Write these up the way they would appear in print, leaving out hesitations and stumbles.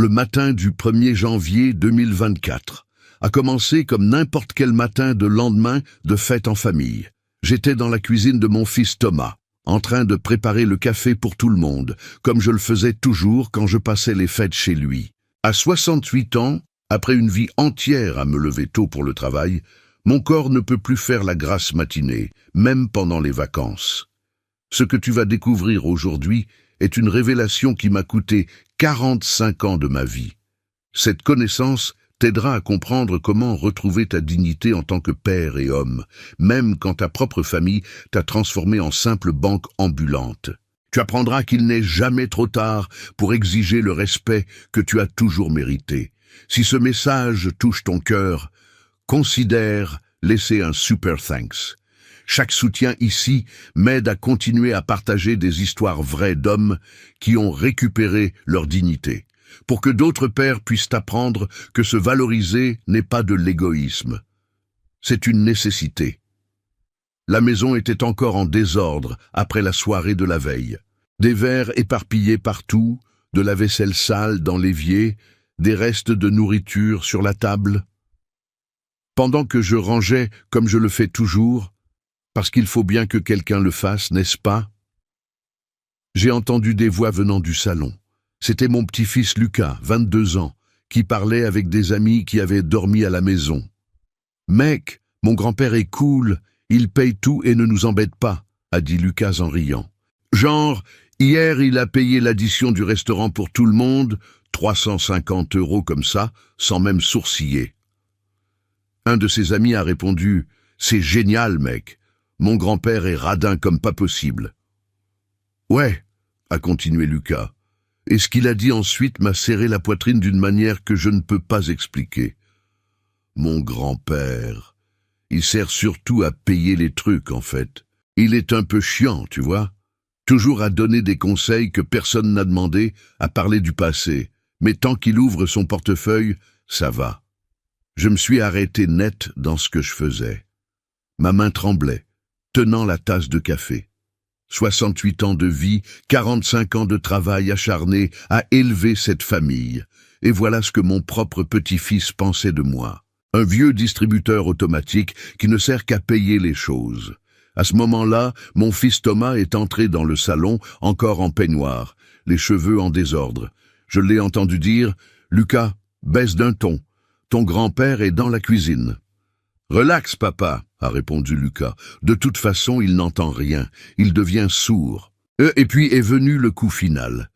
Le matin du 1er janvier 2024 a commencé comme n'importe quel matin de lendemain de fête en famille. J'étais dans la cuisine de mon fils Thomas, en train de préparer le café pour tout le monde, comme je le faisais toujours quand je passais les fêtes chez lui. À 68 ans, après une vie entière à me lever tôt pour le travail, mon corps ne peut plus faire la grasse matinée, même pendant les vacances. Ce que tu vas découvrir aujourd'hui est une révélation qui m'a coûté 45 ans de ma vie. Cette connaissance t'aidera à comprendre comment retrouver ta dignité en tant que père et homme, même quand ta propre famille t'a transformé en simple banque ambulante. Tu apprendras qu'il n'est jamais trop tard pour exiger le respect que tu as toujours mérité. Si ce message touche ton cœur, considère laisser un super thanks. Chaque soutien ici m'aide à continuer à partager des histoires vraies d'hommes qui ont récupéré leur dignité, pour que d'autres pères puissent apprendre que se valoriser n'est pas de l'égoïsme. C'est une nécessité. La maison était encore en désordre après la soirée de la veille. Des verres éparpillés partout, de la vaisselle sale dans l'évier, des restes de nourriture sur la table. Pendant que je rangeais comme je le fais toujours, parce qu'il faut bien que quelqu'un le fasse, n'est-ce pas? J'ai entendu des voix venant du salon. C'était mon petit-fils Lucas, 22 ans, qui parlait avec des amis qui avaient dormi à la maison. « Mec, mon grand-père est cool, il paye tout et ne nous embête pas », a dit Lucas en riant. Genre, hier il a payé l'addition du restaurant pour tout le monde, 350 € comme ça, sans même sourciller. Un de ses amis a répondu « C'est génial, mec. Mon grand-père est radin comme pas possible. » « Ouais, » a continué Lucas, et ce qu'il a dit ensuite m'a serré la poitrine d'une manière que je ne peux pas expliquer. Mon grand-père, il sert surtout à payer les trucs en fait. Il est un peu chiant, tu vois. Toujours à donner des conseils que personne n'a demandé, à parler du passé. Mais tant qu'il ouvre son portefeuille, ça va. Je me suis arrêté net dans ce que je faisais. Ma main tremblait, tenant la tasse de café. 68 ans de vie, 45 ans de travail acharné à élever cette famille. Et voilà ce que mon propre petit-fils pensait de moi. Un vieux distributeur automatique qui ne sert qu'à payer les choses. À ce moment-là, mon fils Thomas est entré dans le salon, encore en peignoir, les cheveux en désordre. Je l'ai entendu dire « Lucas, baisse d'un ton. Ton grand-père est dans la cuisine. » « Relax, papa, » a répondu Lucas. De toute façon, il n'entend rien. Il devient sourd. Et puis est venu le coup final.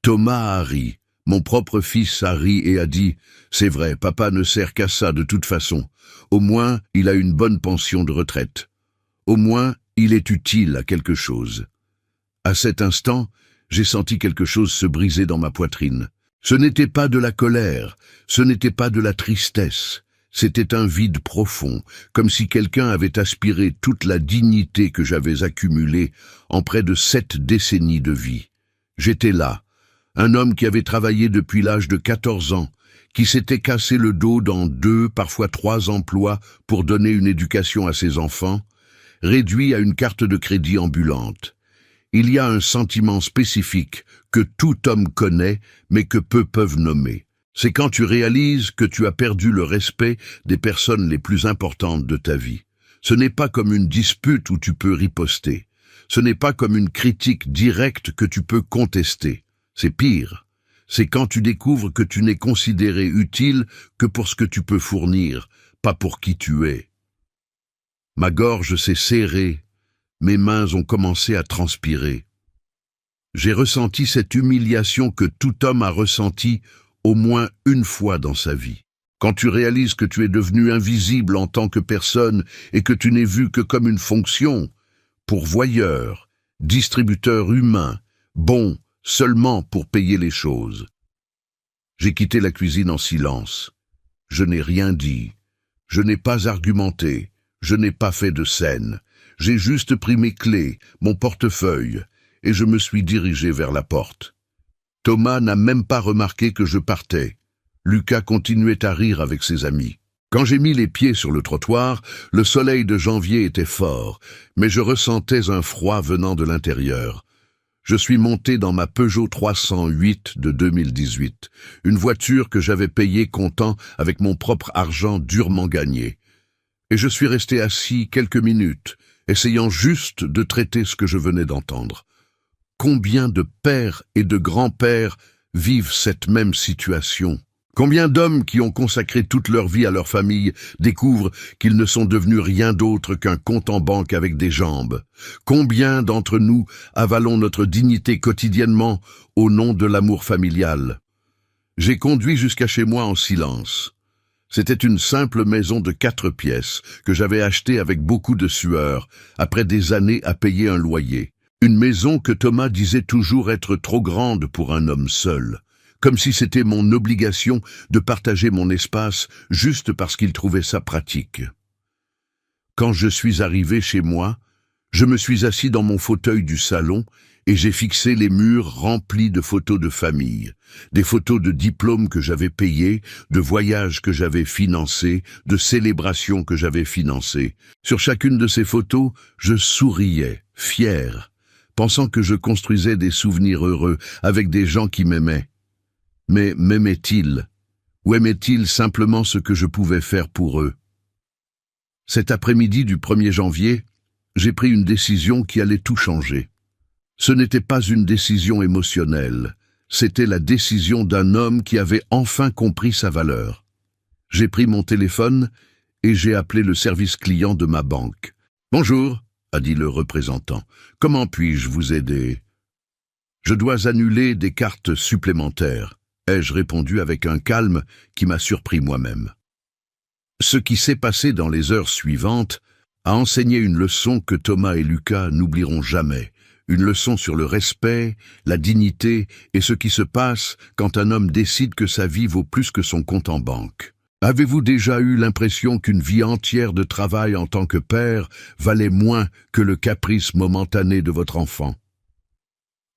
Thomas a ri. Mon propre fils a ri et a dit « C'est vrai, papa ne sert qu'à ça de toute façon. Au moins, il a une bonne pension de retraite. Au moins, il est utile à quelque chose. » À cet instant, j'ai senti quelque chose se briser dans ma poitrine. Ce n'était pas de la colère, ce n'était pas de la tristesse. C'était un vide profond, comme si quelqu'un avait aspiré toute la dignité que j'avais accumulée en près de 7 décennies de vie. J'étais là, un homme qui avait travaillé depuis l'âge de 14 ans, qui s'était cassé le dos dans 2, parfois 3 emplois pour donner une éducation à ses enfants, réduit à une carte de crédit ambulante. Il y a un sentiment spécifique que tout homme connaît, mais que peu peuvent nommer. C'est quand tu réalises que tu as perdu le respect des personnes les plus importantes de ta vie. Ce n'est pas comme une dispute où tu peux riposter. Ce n'est pas comme une critique directe que tu peux contester. C'est pire. C'est quand tu découvres que tu n'es considéré utile que pour ce que tu peux fournir, pas pour qui tu es. Ma gorge s'est serrée, mes mains ont commencé à transpirer. J'ai ressenti cette humiliation que tout homme a ressentie au moins une fois dans sa vie. Quand tu réalises que tu es devenu invisible en tant que personne et que tu n'es vu que comme une fonction, pourvoyeur, distributeur humain, bon seulement pour payer les choses. J'ai quitté la cuisine en silence. Je n'ai rien dit. Je n'ai pas argumenté. Je n'ai pas fait de scène. J'ai juste pris mes clés, mon portefeuille, et je me suis dirigé vers la porte. Thomas n'a même pas remarqué que je partais. Lucas continuait à rire avec ses amis. Quand j'ai mis les pieds sur le trottoir, le soleil de janvier était fort, mais je ressentais un froid venant de l'intérieur. Je suis monté dans ma Peugeot 308 de 2018, une voiture que j'avais payée comptant avec mon propre argent durement gagné. Et je suis resté assis quelques minutes, essayant juste de traiter ce que je venais d'entendre. Combien de pères et de grands-pères vivent cette même situation? Combien d'hommes qui ont consacré toute leur vie à leur famille découvrent qu'ils ne sont devenus rien d'autre qu'un compte en banque avec des jambes? Combien d'entre nous avalons notre dignité quotidiennement au nom de l'amour familial? J'ai conduit jusqu'à chez moi en silence. C'était une simple maison de 4 pièces que j'avais achetée avec beaucoup de sueur, après des années à payer un loyer. Une maison que Thomas disait toujours être trop grande pour un homme seul. Comme si c'était mon obligation de partager mon espace juste parce qu'il trouvait ça pratique. Quand je suis arrivé chez moi, je me suis assis dans mon fauteuil du salon et j'ai fixé les murs remplis de photos de famille, des photos de diplômes que j'avais payés, de voyages que j'avais financés, de célébrations que j'avais financées. Sur chacune de ces photos, je souriais, fier, pensant que je construisais des souvenirs heureux avec des gens qui m'aimaient. Mais m'aimaient-ils? Ou aimaient-ils simplement ce que je pouvais faire pour eux? Cet après-midi du 1er janvier, j'ai pris une décision qui allait tout changer. Ce n'était pas une décision émotionnelle, c'était la décision d'un homme qui avait enfin compris sa valeur. J'ai pris mon téléphone et j'ai appelé le service client de ma banque. « Bonjour », a dit le représentant. « Comment puis-je vous aider ?»« Je dois annuler des cartes supplémentaires », ai-je répondu avec un calme qui m'a surpris moi-même. Ce qui s'est passé dans les heures suivantes a enseigné une leçon que Thomas et Lucas n'oublieront jamais, une leçon sur le respect, la dignité et ce qui se passe quand un homme décide que sa vie vaut plus que son compte en banque. Avez-vous déjà eu l'impression qu'une vie entière de travail en tant que père valait moins que le caprice momentané de votre enfant?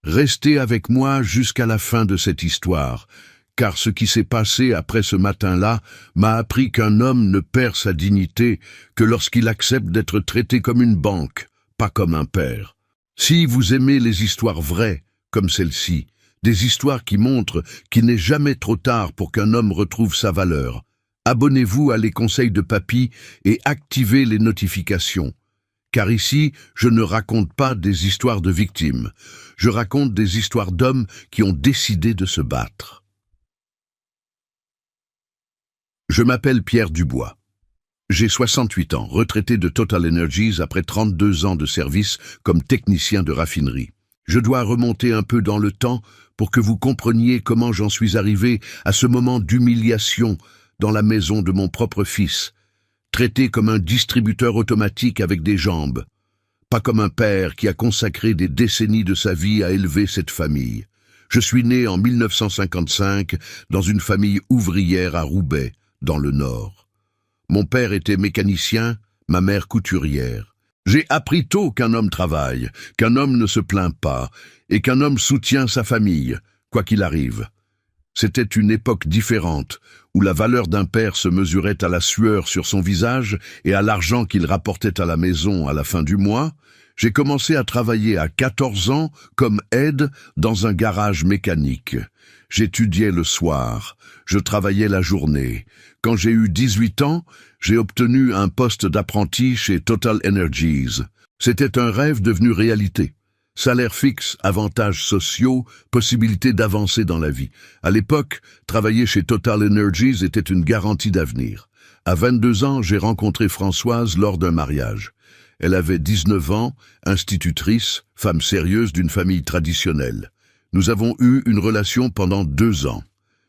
Restez avec moi jusqu'à la fin de cette histoire, car ce qui s'est passé après ce matin-là m'a appris qu'un homme ne perd sa dignité que lorsqu'il accepte d'être traité comme une banque, pas comme un père. Si vous aimez les histoires vraies, comme celle-ci, des histoires qui montrent qu'il n'est jamais trop tard pour qu'un homme retrouve sa valeur, abonnez-vous à Les Conseils de Papy et activez les notifications. Car ici, je ne raconte pas des histoires de victimes, je raconte des histoires d'hommes qui ont décidé de se battre. Je m'appelle Pierre Dubois. J'ai 68 ans, retraité de Total Energies après 32 ans de service comme technicien de raffinerie. Je dois remonter un peu dans le temps pour que vous compreniez comment j'en suis arrivé à ce moment d'humiliation dans la maison de mon propre fils, traité comme un distributeur automatique avec des jambes, pas comme un père qui a consacré des décennies de sa vie à élever cette famille. Je suis né en 1955 dans une famille ouvrière à Roubaix, dans le Nord. Mon père était mécanicien, ma mère couturière. J'ai appris tôt qu'un homme travaille, qu'un homme ne se plaint pas, et qu'un homme soutient sa famille, quoi qu'il arrive. C'était une époque différente, où la valeur d'un père se mesurait à la sueur sur son visage et à l'argent qu'il rapportait à la maison à la fin du mois. J'ai commencé à travailler à 14 ans comme aide dans un garage mécanique. J'étudiais le soir, je travaillais la journée. Quand j'ai eu 18 ans, j'ai obtenu un poste d'apprenti chez Total Energies. C'était un rêve devenu réalité. Salaire fixe, avantages sociaux, possibilité d'avancer dans la vie. À l'époque, travailler chez Total Energies était une garantie d'avenir. À 22 ans, j'ai rencontré Françoise lors d'un mariage. Elle avait 19 ans, institutrice, femme sérieuse d'une famille traditionnelle. Nous avons eu une relation pendant 2 ans.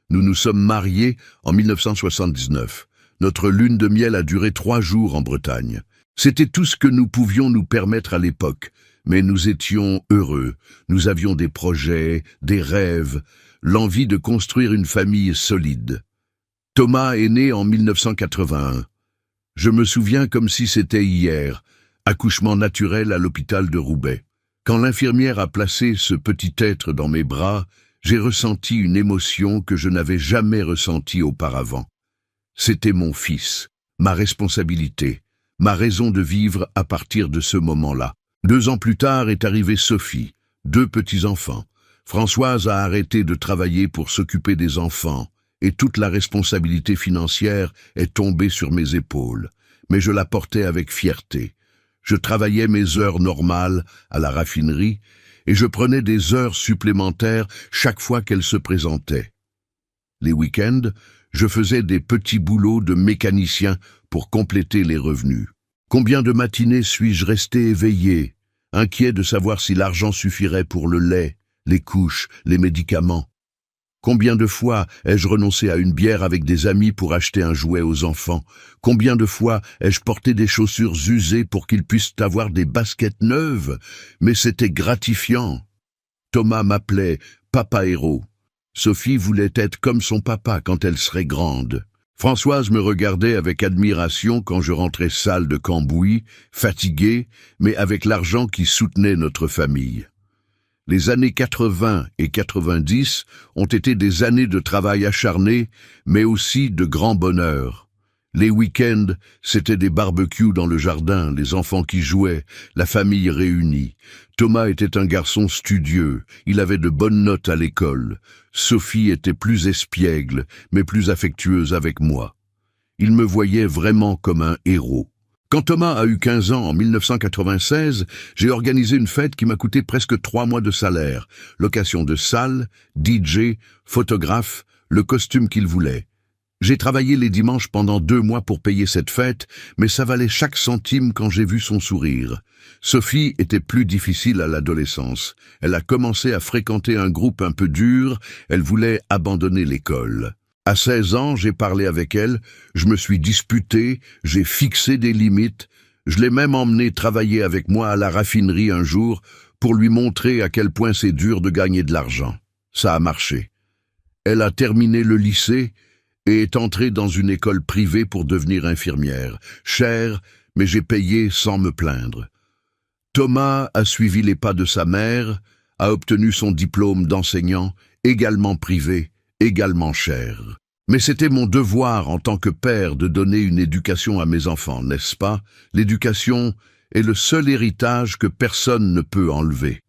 Nous nous sommes mariés en 1979. Notre lune de miel a duré 3 jours en Bretagne. C'était tout ce que nous pouvions nous permettre à l'époque. Mais nous étions heureux, nous avions des projets, des rêves, l'envie de construire une famille solide. Thomas est né en 1981. Je me souviens comme si c'était hier, accouchement naturel à l'hôpital de Roubaix. Quand l'infirmière a placé ce petit être dans mes bras, j'ai ressenti une émotion que je n'avais jamais ressentie auparavant. C'était mon fils, ma responsabilité, ma raison de vivre à partir de ce moment-là. 2 ans plus tard est arrivée Sophie, 2 petits-enfants. Françoise a arrêté de travailler pour s'occuper des enfants, et toute la responsabilité financière est tombée sur mes épaules. Mais je la portais avec fierté. Je travaillais mes heures normales à la raffinerie, et je prenais des heures supplémentaires chaque fois qu'elles se présentaient. Les week-ends, je faisais des petits boulots de mécanicien pour compléter les revenus. Combien de matinées suis-je resté éveillé, inquiet de savoir si l'argent suffirait pour le lait, les couches, les médicaments? Combien de fois ai-je renoncé à une bière avec des amis pour acheter un jouet aux enfants? Combien de fois ai-je porté des chaussures usées pour qu'ils puissent avoir des baskets neuves? Mais c'était gratifiant. Thomas m'appelait « Papa héros ». Sophie voulait être comme son papa quand elle serait grande. Françoise me regardait avec admiration quand je rentrais sale de Cambouis, fatigué, mais avec l'argent qui soutenait notre famille. Les années 80 et 90 ont été des années de travail acharné, mais aussi de grand bonheur. Les week-ends, c'était des barbecues dans le jardin, les enfants qui jouaient, la famille réunie. Thomas était un garçon studieux, il avait de bonnes notes à l'école. Sophie était plus espiègle, mais plus affectueuse avec moi. Il me voyait vraiment comme un héros. Quand Thomas a eu 15 ans en 1996, j'ai organisé une fête qui m'a coûté presque 3 mois de salaire. Location de salle, DJ, photographe, le costume qu'il voulait. J'ai travaillé les dimanches pendant 2 mois pour payer cette fête, mais ça valait chaque centime quand j'ai vu son sourire. Sophie était plus difficile à l'adolescence. Elle a commencé à fréquenter un groupe un peu dur, elle voulait abandonner l'école. À 16 ans, j'ai parlé avec elle, je me suis disputé, j'ai fixé des limites, je l'ai même emmenée travailler avec moi à la raffinerie un jour pour lui montrer à quel point c'est dur de gagner de l'argent. Ça a marché. Elle a terminé le lycée et est entrée dans une école privée pour devenir infirmière. Cher, mais j'ai payé sans me plaindre. Thomas a suivi les pas de sa mère, a obtenu son diplôme d'enseignant, également privé, également cher. Mais c'était mon devoir en tant que père de donner une éducation à mes enfants, n'est-ce pas? L'éducation est le seul héritage que personne ne peut enlever.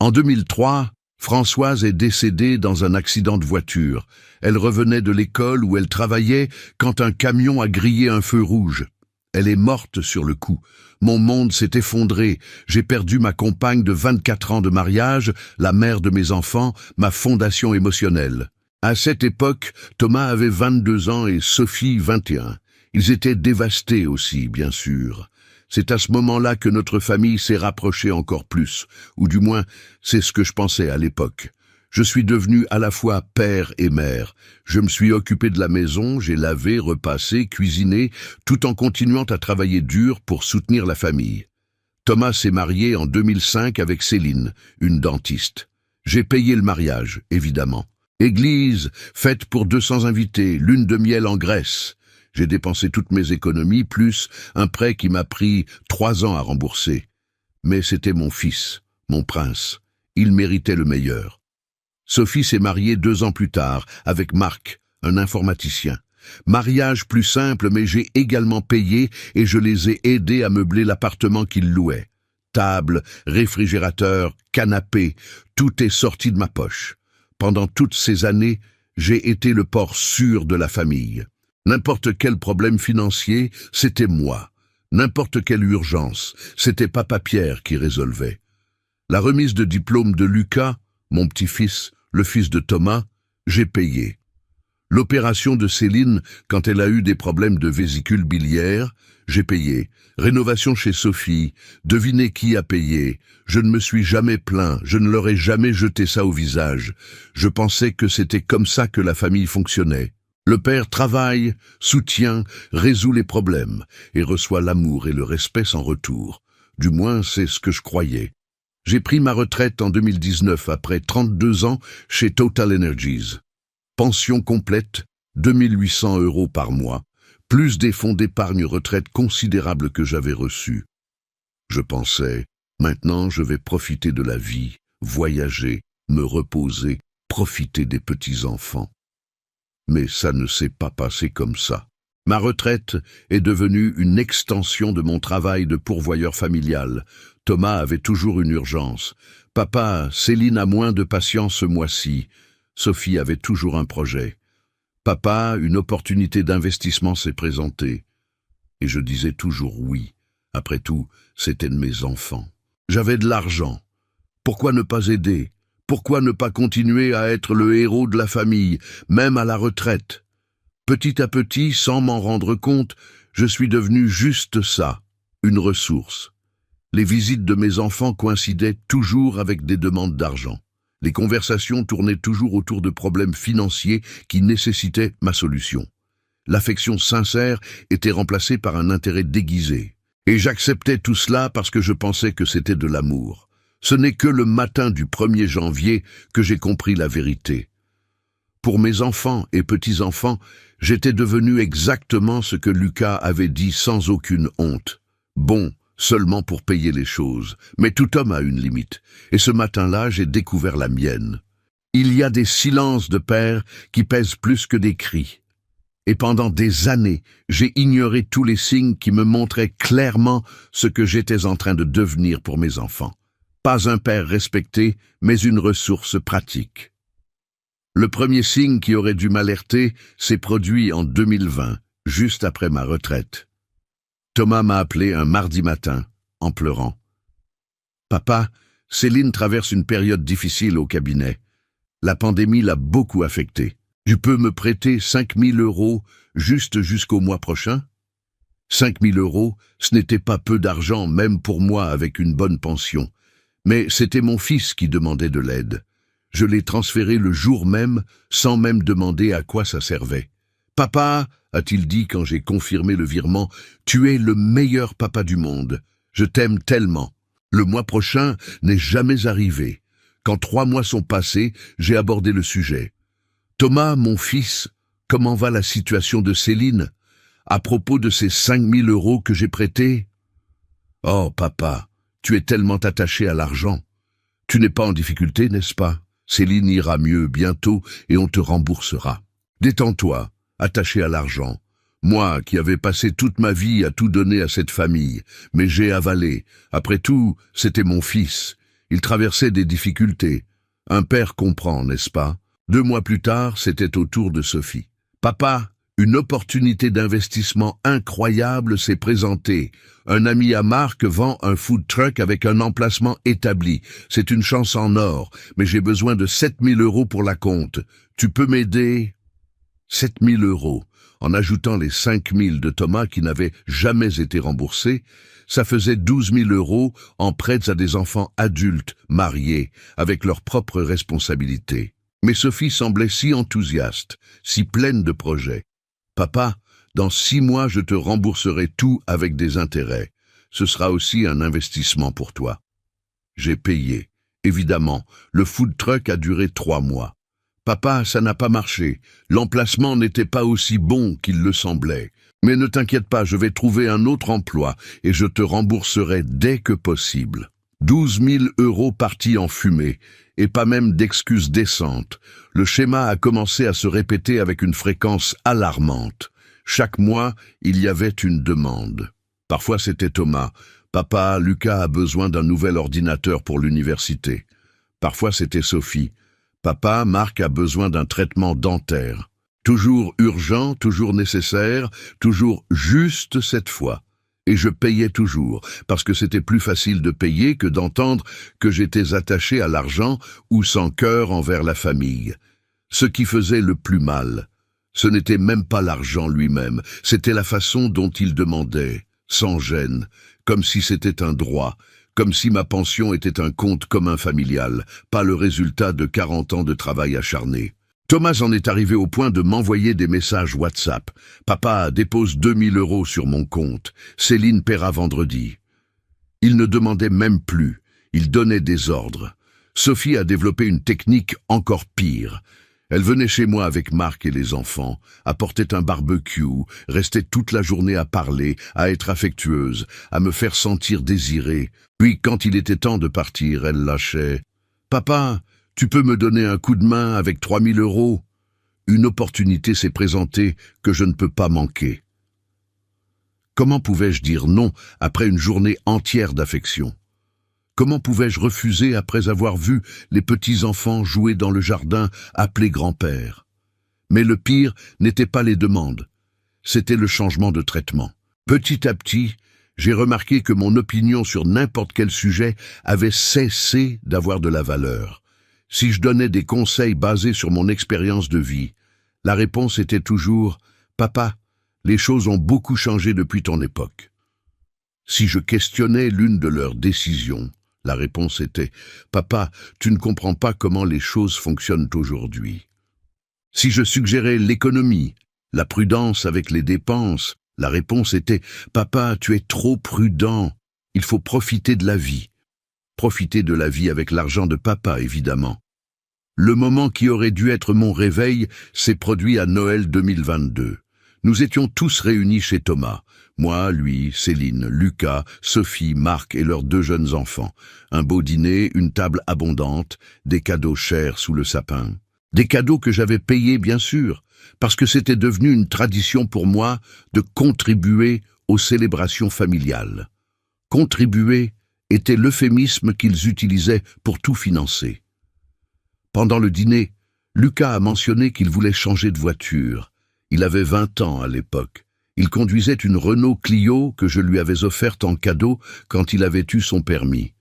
En 2003, Françoise est décédée dans un accident de voiture. Elle revenait de l'école où elle travaillait quand un camion a grillé un feu rouge. Elle est morte sur le coup. Mon monde s'est effondré. J'ai perdu ma compagne de 24 ans de mariage, la mère de mes enfants, ma fondation émotionnelle. À cette époque, Thomas avait 22 ans et Sophie 21. Ils étaient dévastés aussi, bien sûr. C'est à ce moment-là que notre famille s'est rapprochée encore plus, ou du moins, c'est ce que je pensais à l'époque. Je suis devenu à la fois père et mère. Je me suis occupé de la maison, j'ai lavé, repassé, cuisiné, tout en continuant à travailler dur pour soutenir la famille. Thomas s'est marié en 2005 avec Céline, une dentiste. J'ai payé le mariage, évidemment. Église, fête pour 200 invités, lune de miel en Grèce. J'ai dépensé toutes mes économies, plus un prêt qui m'a pris 3 ans à rembourser. Mais c'était mon fils, mon prince. Il méritait le meilleur. Sophie s'est mariée 2 ans plus tard, avec Marc, un informaticien. Mariage plus simple, mais j'ai également payé et je les ai aidés à meubler l'appartement qu'ils louaient. Table, réfrigérateur, canapé, tout est sorti de ma poche. Pendant toutes ces années, j'ai été le port sûr de la famille. N'importe quel problème financier, c'était moi. N'importe quelle urgence, c'était Papa Pierre qui résolvait. La remise de diplôme de Lucas, mon petit-fils, le fils de Thomas, j'ai payé. L'opération de Céline, quand elle a eu des problèmes de vésicule biliaire, j'ai payé. Rénovation chez Sophie, devinez qui a payé. Je ne me suis jamais plaint, je ne leur ai jamais jeté ça au visage. Je pensais que c'était comme ça que la famille fonctionnait. Le père travaille, soutient, résout les problèmes et reçoit l'amour et le respect sans retour. Du moins, c'est ce que je croyais. J'ai pris ma retraite en 2019 après 32 ans chez Total Energies. Pension complète, 2800 € par mois, plus des fonds d'épargne retraite considérables que j'avais reçus. Je pensais, maintenant je vais profiter de la vie, voyager, me reposer, profiter des petits-enfants. Mais ça ne s'est pas passé comme ça. Ma retraite est devenue une extension de mon travail de pourvoyeur familial. Thomas avait toujours une urgence. Papa, Céline a moins de patience ce mois-ci. Sophie avait toujours un projet. Papa, une opportunité d'investissement s'est présentée. Et je disais toujours oui. Après tout, c'était de mes enfants. J'avais de l'argent. Pourquoi ne pas aider? Pourquoi ne pas continuer à être le héros de la famille, même à la retraite? Petit à petit, sans m'en rendre compte, je suis devenu juste ça, une ressource. Les visites de mes enfants coïncidaient toujours avec des demandes d'argent. Les conversations tournaient toujours autour de problèmes financiers qui nécessitaient ma solution. L'affection sincère était remplacée par un intérêt déguisé. Et j'acceptais tout cela parce que je pensais que c'était de l'amour. Ce n'est que le matin du 1er janvier que j'ai compris la vérité. Pour mes enfants et petits-enfants, j'étais devenu exactement ce que Lucas avait dit sans aucune honte. Bon, seulement pour payer les choses. Mais tout homme a une limite. Et ce matin-là, j'ai découvert la mienne. Il y a des silences de père qui pèsent plus que des cris. Et pendant des années, j'ai ignoré tous les signes qui me montraient clairement ce que j'étais en train de devenir pour mes enfants. Pas un père respecté, mais une ressource pratique. Le premier signe qui aurait dû m'alerter s'est produit en 2020, juste après ma retraite. Thomas m'a appelé un mardi matin, en pleurant. « Papa, Céline traverse une période difficile au cabinet. La pandémie l'a beaucoup affectée. Tu peux me prêter 5 000 € juste jusqu'au mois prochain ?» 5 000 €, ce n'était pas peu d'argent, même pour moi avec une bonne pension. Mais c'était mon fils qui demandait de l'aide. Je l'ai transféré le jour même, sans même demander à quoi ça servait. « Papa, a-t-il dit quand j'ai confirmé le virement, tu es le meilleur papa du monde. Je t'aime tellement. Le mois prochain n'est jamais arrivé. Quand 3 mois sont passés, j'ai abordé le sujet. Thomas, mon fils, comment va la situation de Céline à propos de ces 5 000 € que j'ai prêtés? Oh, papa, tu es tellement attaché à l'argent. Tu n'es pas en difficulté, n'est-ce pas? Céline ira mieux bientôt et on te remboursera. Détends-toi, attaché à l'argent. Moi, qui avais passé toute ma vie à tout donner à cette famille, mais j'ai avalé. Après tout, c'était mon fils. Il traversait des difficultés. Un père comprend, n'est-ce pas? 2 mois plus tard, c'était au tour de Sophie. « Papa, une opportunité d'investissement incroyable s'est présentée. Un ami à Marc vend un food truck avec un emplacement établi. C'est une chance en or, mais j'ai besoin de 7 000 € pour la compte. Tu peux m'aider ?» 7 000 €, en ajoutant les 5 000 de Thomas qui n'avaient jamais été remboursés, ça faisait 12 000 € en prêts à des enfants adultes, mariés, avec leurs propres responsabilités. Mais Sophie semblait si enthousiaste, si pleine de projets. « Papa, dans 6 mois, je te rembourserai tout avec des intérêts. Ce sera aussi un investissement pour toi. » J'ai payé. Évidemment, le food truck a duré 3 mois. « Papa, ça n'a pas marché. L'emplacement n'était pas aussi bon qu'il le semblait. Mais ne t'inquiète pas, je vais trouver un autre emploi et je te rembourserai dès que possible. » 12 000 € partis en fumée, et pas même d'excuses décentes. Le schéma a commencé à se répéter avec une fréquence alarmante. Chaque mois, il y avait une demande. Parfois c'était Thomas. « Papa, Lucas a besoin d'un nouvel ordinateur pour l'université. » Parfois c'était Sophie. « Papa, Marc a besoin d'un traitement dentaire. » Toujours urgent, toujours nécessaire, toujours juste cette fois. Et je payais toujours, parce que c'était plus facile de payer que d'entendre que j'étais attaché à l'argent ou sans cœur envers la famille. Ce qui faisait le plus mal, ce n'était même pas l'argent lui-même, c'était la façon dont il demandait, sans gêne, comme si c'était un droit, comme si ma pension était un compte commun familial, pas le résultat de 40 ans de travail acharné. Thomas en est arrivé au point de m'envoyer des messages WhatsApp. « Papa, dépose 2 000 € sur mon compte. Céline paiera vendredi. » Il ne demandait même plus. Il donnait des ordres. Sophie a développé une technique encore pire. Elle venait chez moi avec Marc et les enfants, apportait un barbecue, restait toute la journée à parler, à être affectueuse, à me faire sentir désirée. Puis, quand il était temps de partir, elle lâchait. « Papa, tu peux me donner un coup de main avec 3 000 €? Une opportunité s'est présentée que je ne peux pas manquer. » Comment pouvais-je dire non après une journée entière d'affection? Comment pouvais-je refuser après avoir vu les petits-enfants jouer dans le jardin appelé grand-père? Mais le pire n'était pas les demandes, c'était le changement de traitement. Petit à petit, j'ai remarqué que mon opinion sur n'importe quel sujet avait cessé d'avoir de la valeur. Si je donnais des conseils basés sur mon expérience de vie, la réponse était toujours « Papa, les choses ont beaucoup changé depuis ton époque ». Si je questionnais l'une de leurs décisions, la réponse était « Papa, tu ne comprends pas comment les choses fonctionnent aujourd'hui ». Si je suggérais l'économie, la prudence avec les dépenses, la réponse était « Papa, tu es trop prudent, il faut profiter de la vie ». Profiter de la vie avec l'argent de papa, évidemment. Le moment qui aurait dû être mon réveil s'est produit à Noël 2022. Nous étions tous réunis chez Thomas. Moi, lui, Céline, Lucas, Sophie, Marc et leurs 2 jeunes enfants. Un beau dîner, une table abondante, des cadeaux chers sous le sapin. Des cadeaux que j'avais payés, bien sûr, parce que c'était devenu une tradition pour moi de contribuer aux célébrations familiales. Contribuer était l'euphémisme qu'ils utilisaient pour tout financer. Pendant le dîner, Lucas a mentionné qu'il voulait changer de voiture. Il avait 20 ans à l'époque. Il conduisait une Renault Clio que je lui avais offerte en cadeau quand il avait eu son permis.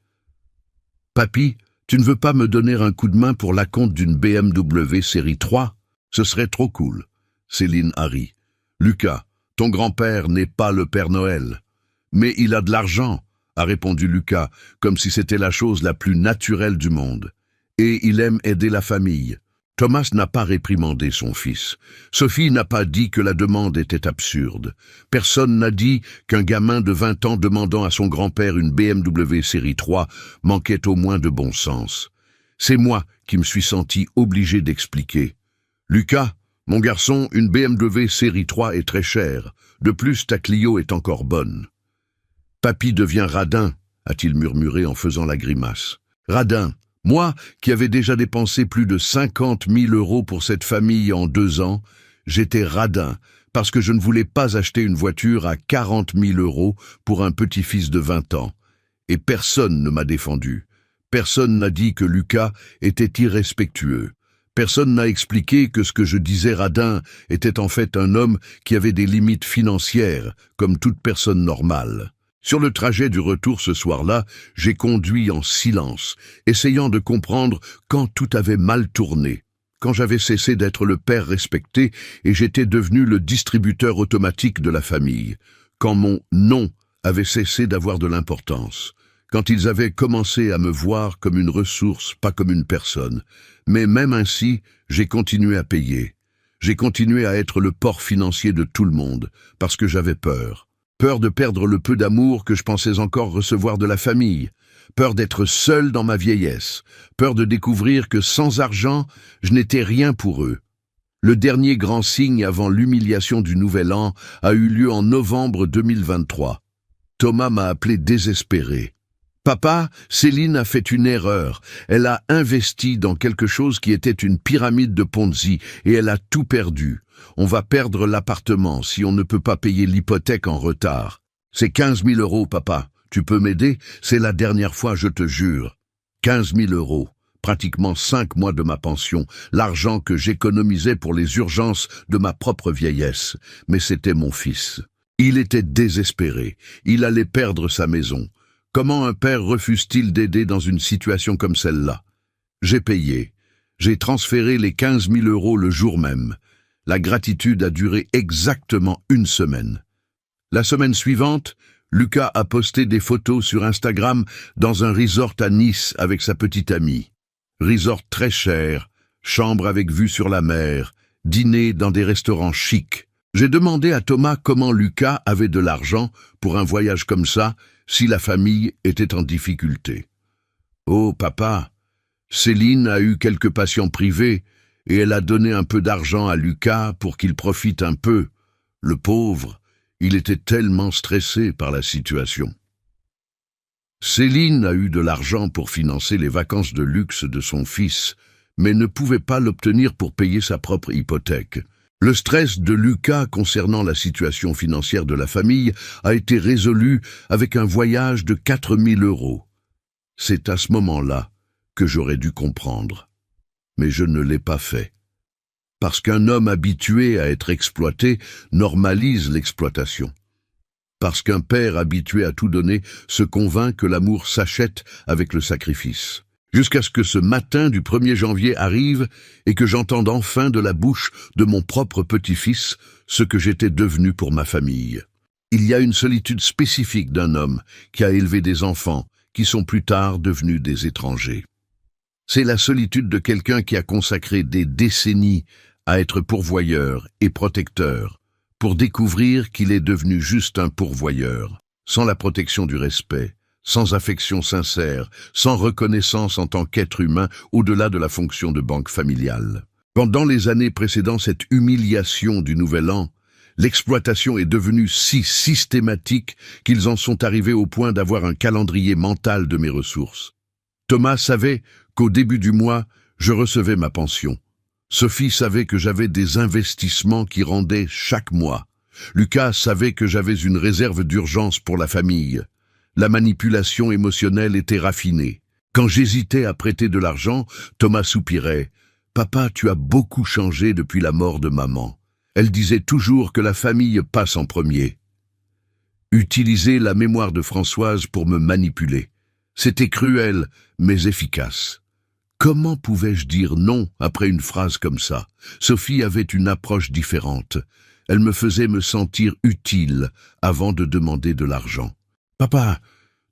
« Papy, tu ne veux pas me donner un coup de main pour l'acompte d'une BMW série 3 ? Ce serait trop cool. » Céline a ri. « Lucas, ton grand-père n'est pas le Père Noël. Mais il a de l'argent, » a répondu Lucas, comme si c'était la chose la plus naturelle du monde. Et il aime aider la famille. Thomas n'a pas réprimandé son fils. Sophie n'a pas dit que la demande était absurde. Personne n'a dit qu'un gamin de 20 ans demandant à son grand-père une BMW série 3 manquait au moins de bon sens. C'est moi qui me suis senti obligé d'expliquer. « Lucas, mon garçon, une BMW série 3 est très chère. De plus, ta Clio est encore bonne. » « Papy devient radin, a-t-il murmuré en faisant la grimace. Radin, moi qui avais déjà dépensé plus de 50 000 € pour cette famille en 2 ans, j'étais radin parce que je ne voulais pas acheter une voiture à 40 000 € pour un petit-fils de 20 ans. Et personne ne m'a défendu. Personne n'a dit que Lucas était irrespectueux. Personne n'a expliqué que ce que je disais radin était en fait un homme qui avait des limites financières, comme toute personne normale. Sur le trajet du retour ce soir-là, j'ai conduit en silence, essayant de comprendre quand tout avait mal tourné, quand j'avais cessé d'être le père respecté et j'étais devenu le distributeur automatique de la famille, quand mon « non » avait cessé d'avoir de l'importance, quand ils avaient commencé à me voir comme une ressource, pas comme une personne. Mais même ainsi, j'ai continué à payer. J'ai continué à être le port financier de tout le monde, parce que j'avais peur. Peur de perdre le peu d'amour que je pensais encore recevoir de la famille. Peur d'être seul dans ma vieillesse. Peur de découvrir que sans argent, je n'étais rien pour eux. Le dernier grand signe avant l'humiliation du Nouvel An a eu lieu en novembre 2023. Thomas m'a appelé désespéré. « Papa, Céline a fait une erreur. Elle a investi dans quelque chose qui était une pyramide de Ponzi et elle a tout perdu. On va perdre l'appartement si on ne peut pas payer l'hypothèque en retard. C'est 15 000 €, papa. Tu peux m'aider? C'est la dernière fois, je te jure. 15 000 €, pratiquement 5 mois de ma pension, l'argent que j'économisais pour les urgences de ma propre vieillesse. Mais c'était mon fils. Il était désespéré. Il allait perdre sa maison. Comment un père refuse-t-il d'aider dans une situation comme celle-là? J'ai payé. J'ai transféré les 15 000 € le jour même. La gratitude a duré exactement 1 semaine. La semaine suivante, Lucas a posté des photos sur Instagram dans un resort à Nice avec sa petite amie. Resort très cher, chambre avec vue sur la mer, dîner dans des restaurants chics. J'ai demandé à Thomas comment Lucas avait de l'argent pour un voyage comme ça si la famille était en difficulté. « Oh, papa, Céline a eu quelques patients privés et elle a donné un peu d'argent à Lucas pour qu'il profite un peu. Le pauvre, il était tellement stressé par la situation. » Céline a eu de l'argent pour financer les vacances de luxe de son fils, mais ne pouvait pas l'obtenir pour payer sa propre hypothèque. Le stress de Lucas concernant la situation financière de la famille a été résolu avec un voyage de 4 000 €. C'est à ce moment-là que j'aurais dû comprendre. Mais je ne l'ai pas fait. Parce qu'un homme habitué à être exploité normalise l'exploitation. Parce qu'un père habitué à tout donner se convainc que l'amour s'achète avec le sacrifice. Jusqu'à ce que ce matin du 1er janvier arrive et que j'entende enfin de la bouche de mon propre petit-fils ce que j'étais devenu pour ma famille. Il y a une solitude spécifique d'un homme qui a élevé des enfants qui sont plus tard devenus des étrangers. C'est la solitude de quelqu'un qui a consacré des décennies à être pourvoyeur et protecteur, pour découvrir qu'il est devenu juste un pourvoyeur, sans la protection du respect, sans affection sincère, sans reconnaissance en tant qu'être humain au-delà de la fonction de banque familiale. Pendant les années précédant cette humiliation du Nouvel An, l'exploitation est devenue si systématique qu'ils en sont arrivés au point d'avoir un calendrier mental de mes ressources. Thomas savait qu'au début du mois, je recevais ma pension. Sophie savait que j'avais des investissements qui rendaient chaque mois. Lucas savait que j'avais une réserve d'urgence pour la famille. La manipulation émotionnelle était raffinée. Quand j'hésitais à prêter de l'argent, Thomas soupirait. « Papa, tu as beaucoup changé depuis la mort de maman. Elle disait toujours que la famille passe en premier. » Utiliser la mémoire de Françoise pour me manipuler. C'était cruel, mais efficace. Comment pouvais-je dire non après une phrase comme ça? Sophie avait une approche différente. Elle me faisait me sentir utile avant de demander de l'argent. « Papa,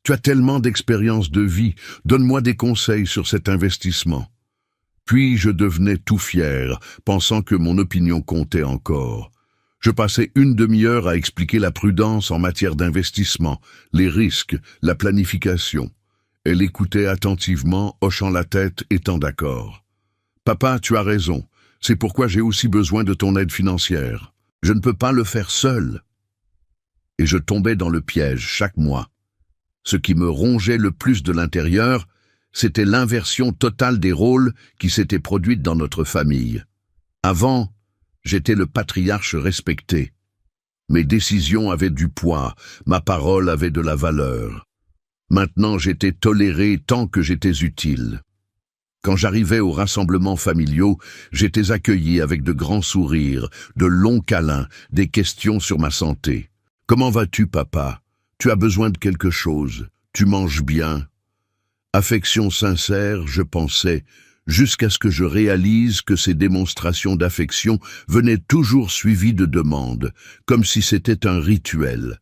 tu as tellement d'expérience de vie, donne-moi des conseils sur cet investissement. » Puis je devenais tout fier, pensant que mon opinion comptait encore. Je passais une demi-heure à expliquer la prudence en matière d'investissement, les risques, la planification. Elle écoutait attentivement, hochant la tête, étant d'accord. « Papa, tu as raison. C'est pourquoi j'ai aussi besoin de ton aide financière. Je ne peux pas le faire seul. » Et je tombais dans le piège chaque mois. Ce qui me rongeait le plus de l'intérieur, c'était l'inversion totale des rôles qui s'était produite dans notre famille. Avant, j'étais le patriarche respecté. Mes décisions avaient du poids, ma parole avait de la valeur. Maintenant, j'étais toléré tant que j'étais utile. Quand j'arrivais aux rassemblements familiaux, j'étais accueilli avec de grands sourires, de longs câlins, des questions sur ma santé. « Comment vas-tu, papa? Tu as besoin de quelque chose? Tu manges bien ?» Affection sincère, je pensais, jusqu'à ce que je réalise que ces démonstrations d'affection venaient toujours suivies de demandes, comme si c'était un rituel.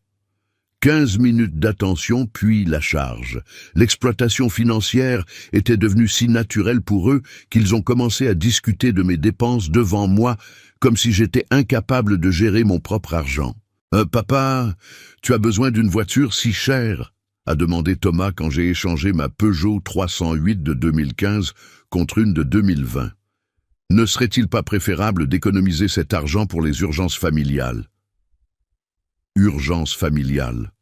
15 minutes d'attention, puis la charge. L'exploitation financière était devenue si naturelle pour eux qu'ils ont commencé à discuter de mes dépenses devant moi, comme si j'étais incapable de gérer mon propre argent. « Papa, tu as besoin d'une voiture si chère ?» a demandé Thomas quand j'ai échangé ma Peugeot 308 de 2015 contre une de 2020. « Ne serait-il pas préférable d'économiser cet argent pour les urgences familiales ?» Urgences familiales.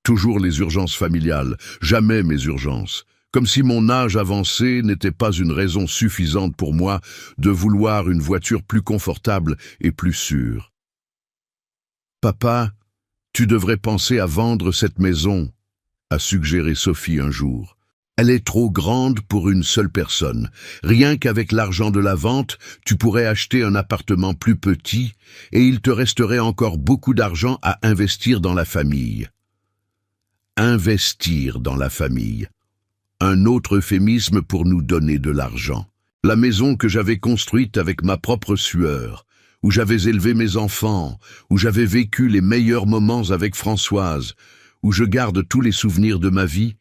Toujours les urgences familiales, jamais mes urgences. Comme si mon âge avancé n'était pas une raison suffisante pour moi de vouloir une voiture plus confortable et plus sûre. « Papa, tu devrais penser à vendre cette maison, » a suggéré Sophie un jour. « Elle est trop grande pour une seule personne. Rien qu'avec l'argent de la vente, tu pourrais acheter un appartement plus petit et il te resterait encore beaucoup d'argent à investir dans la famille. » Investir dans la famille. Un autre euphémisme pour nous donner de l'argent. La maison que j'avais construite avec ma propre sueur, où j'avais élevé mes enfants, où j'avais vécu les meilleurs moments avec Françoise, où je garde tous les souvenirs de ma vie,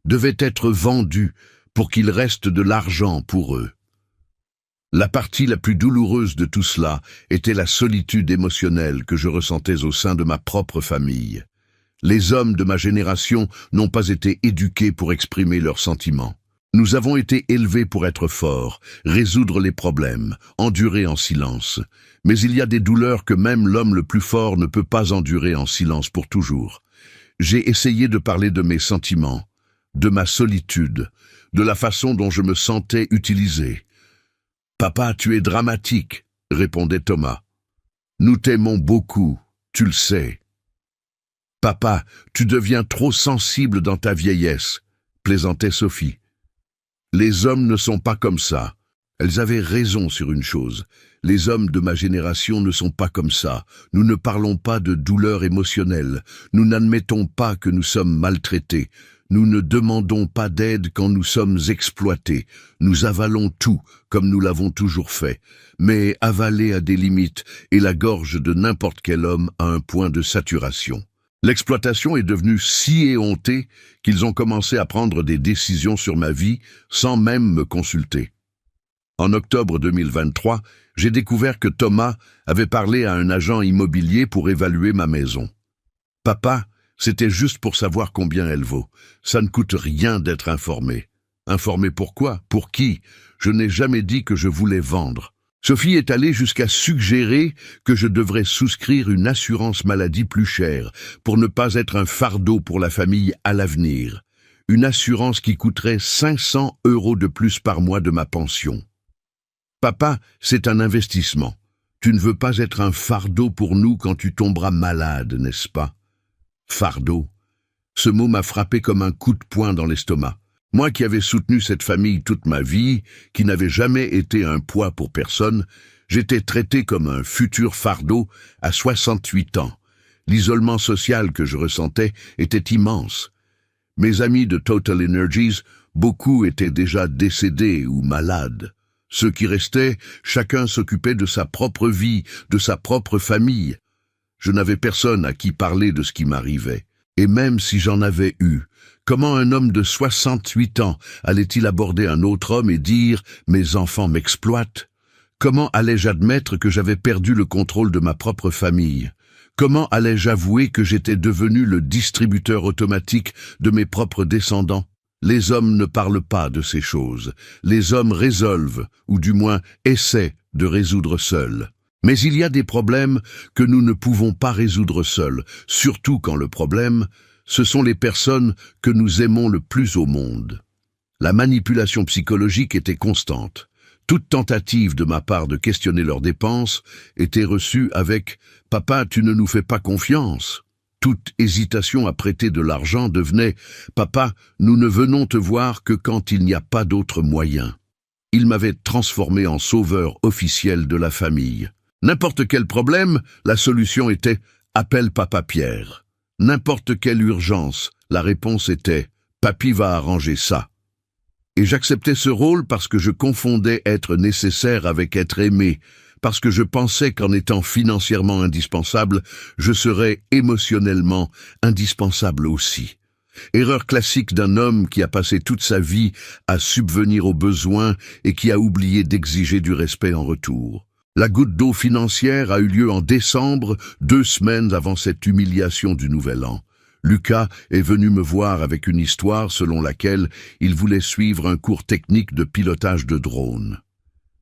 devait être vendue pour qu'il reste de l'argent pour eux. La partie la plus douloureuse de tout cela était la solitude émotionnelle que je ressentais au sein de ma propre famille. Les hommes de ma génération n'ont pas été éduqués pour exprimer leurs sentiments. Nous avons été élevés pour être forts, résoudre les problèmes, endurer en silence. Mais il y a des douleurs que même l'homme le plus fort ne peut pas endurer en silence pour toujours. J'ai essayé de parler de mes sentiments, de ma solitude, de la façon dont je me sentais utilisé. « Papa, tu es dramatique, » répondait Thomas. « Nous t'aimons beaucoup, tu le sais. »« Papa, tu deviens trop sensible dans ta vieillesse. » plaisantait Sophie. Les hommes ne sont pas comme ça. Elles avaient raison sur une chose. Les hommes de ma génération ne sont pas comme ça. Nous ne parlons pas de douleur émotionnelle. Nous n'admettons pas que nous sommes maltraités. Nous ne demandons pas d'aide quand nous sommes exploités. Nous avalons tout, comme nous l'avons toujours fait. Mais avaler a des limites, et la gorge de n'importe quel homme a un point de saturation. L'exploitation est devenue si éhontée qu'ils ont commencé à prendre des décisions sur ma vie sans même me consulter. En octobre 2023, j'ai découvert que Thomas avait parlé à un agent immobilier pour évaluer ma maison. « Papa, c'était juste pour savoir combien elle vaut. Ça ne coûte rien d'être informé. » Informé pourquoi? Pour qui? Je n'ai jamais dit que je voulais vendre. Sophie est allée jusqu'à suggérer que je devrais souscrire une assurance maladie plus chère pour ne pas être un fardeau pour la famille à l'avenir. Une assurance qui coûterait 500 € de plus par mois de ma pension. Papa, c'est un investissement. Tu ne veux pas être un fardeau pour nous quand tu tomberas malade, n'est-ce pas? Fardeau. Ce mot m'a frappé comme un coup de poing dans l'estomac. Moi qui avais soutenu cette famille toute ma vie, qui n'avait jamais été un poids pour personne, j'étais traité comme un futur fardeau à 68 ans. L'isolement social que je ressentais était immense. Mes amis de Total Energies, beaucoup étaient déjà décédés ou malades. Ceux qui restaient, chacun s'occupait de sa propre vie, de sa propre famille. Je n'avais personne à qui parler de ce qui m'arrivait. Et même si j'en avais eu, comment un homme de 68 ans allait-il aborder un autre homme et dire « mes enfants m'exploitent » ? Comment allais-je admettre que j'avais perdu le contrôle de ma propre famille ? Comment allais-je avouer que j'étais devenu le distributeur automatique de mes propres descendants ? Les hommes ne parlent pas de ces choses. Les hommes résolvent, ou du moins essaient de résoudre seuls. Mais il y a des problèmes que nous ne pouvons pas résoudre seuls, surtout quand le problème, ce sont les personnes que nous aimons le plus au monde. La manipulation psychologique était constante. Toute tentative de ma part de questionner leurs dépenses était reçue avec « Papa, tu ne nous fais pas confiance ». Toute hésitation à prêter de l'argent devenait « Papa, nous ne venons te voir que quand il n'y a pas d'autre moyen ». Il m'avait transformé en sauveur officiel de la famille. N'importe quel problème, la solution était « Appelle Papa Pierre ». N'importe quelle urgence, la réponse était « Papy va arranger ça ». Et j'acceptais ce rôle parce que je confondais être nécessaire avec être aimé, parce que je pensais qu'en étant financièrement indispensable, je serais émotionnellement indispensable aussi. Erreur classique d'un homme qui a passé toute sa vie à subvenir aux besoins et qui a oublié d'exiger du respect en retour. La goutte d'eau financière a eu lieu en décembre, 2 semaines avant cette humiliation du Nouvel An. Lucas est venu me voir avec une histoire selon laquelle il voulait suivre un cours technique de pilotage de drone.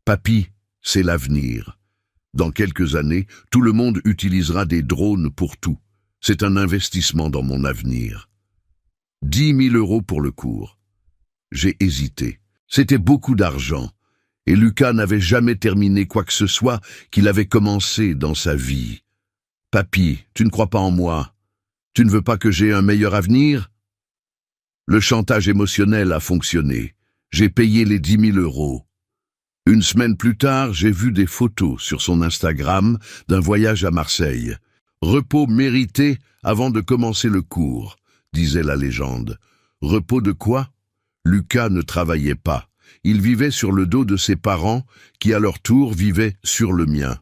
Papy, c'est l'avenir. Dans quelques années, tout le monde utilisera des drones pour tout. C'est un investissement dans mon avenir. 10 000 € pour le cours. J'ai hésité. C'était beaucoup d'argent. Et Lucas n'avait jamais terminé quoi que ce soit qu'il avait commencé dans sa vie. « Papy, tu ne crois pas en moi? Tu ne veux pas que j'aie un meilleur avenir ?» Le chantage émotionnel a fonctionné. J'ai payé les 10 000 €. Une semaine plus tard, j'ai vu des photos sur son Instagram d'un voyage à Marseille. « Repos mérité avant de commencer le cours », disait la légende. Repos de quoi? Lucas ne travaillait pas. Il vivait sur le dos de ses parents, qui à leur tour vivaient sur le mien.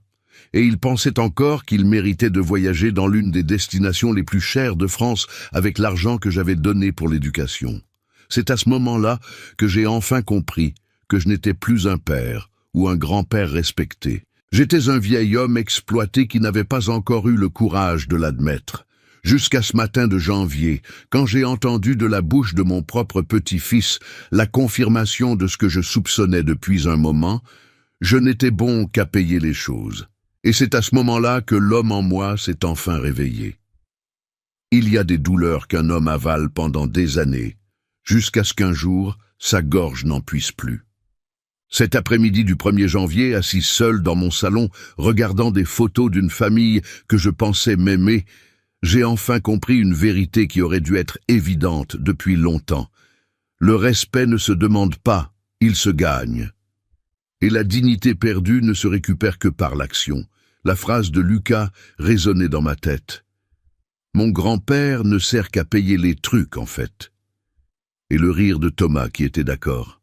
Et il pensait encore qu'il méritait de voyager dans l'une des destinations les plus chères de France avec l'argent que j'avais donné pour l'éducation. C'est à ce moment-là que j'ai enfin compris que je n'étais plus un père ou un grand-père respecté. J'étais un vieil homme exploité qui n'avait pas encore eu le courage de l'admettre. Jusqu'à ce matin de janvier, quand j'ai entendu de la bouche de mon propre petit-fils la confirmation de ce que je soupçonnais depuis un moment, je n'étais bon qu'à payer les choses. Et c'est à ce moment-là que l'homme en moi s'est enfin réveillé. Il y a des douleurs qu'un homme avale pendant des années, jusqu'à ce qu'un jour, sa gorge n'en puisse plus. Cet après-midi du 1er janvier, assis seul dans mon salon, regardant des photos d'une famille que je pensais m'aimer, j'ai enfin compris une vérité qui aurait dû être évidente depuis longtemps. Le respect ne se demande pas, il se gagne. Et la dignité perdue ne se récupère que par l'action. La phrase de Lucas résonnait dans ma tête. Mon grand-père ne sert qu'à payer les trucs, en fait. Et le rire de Thomas qui était d'accord.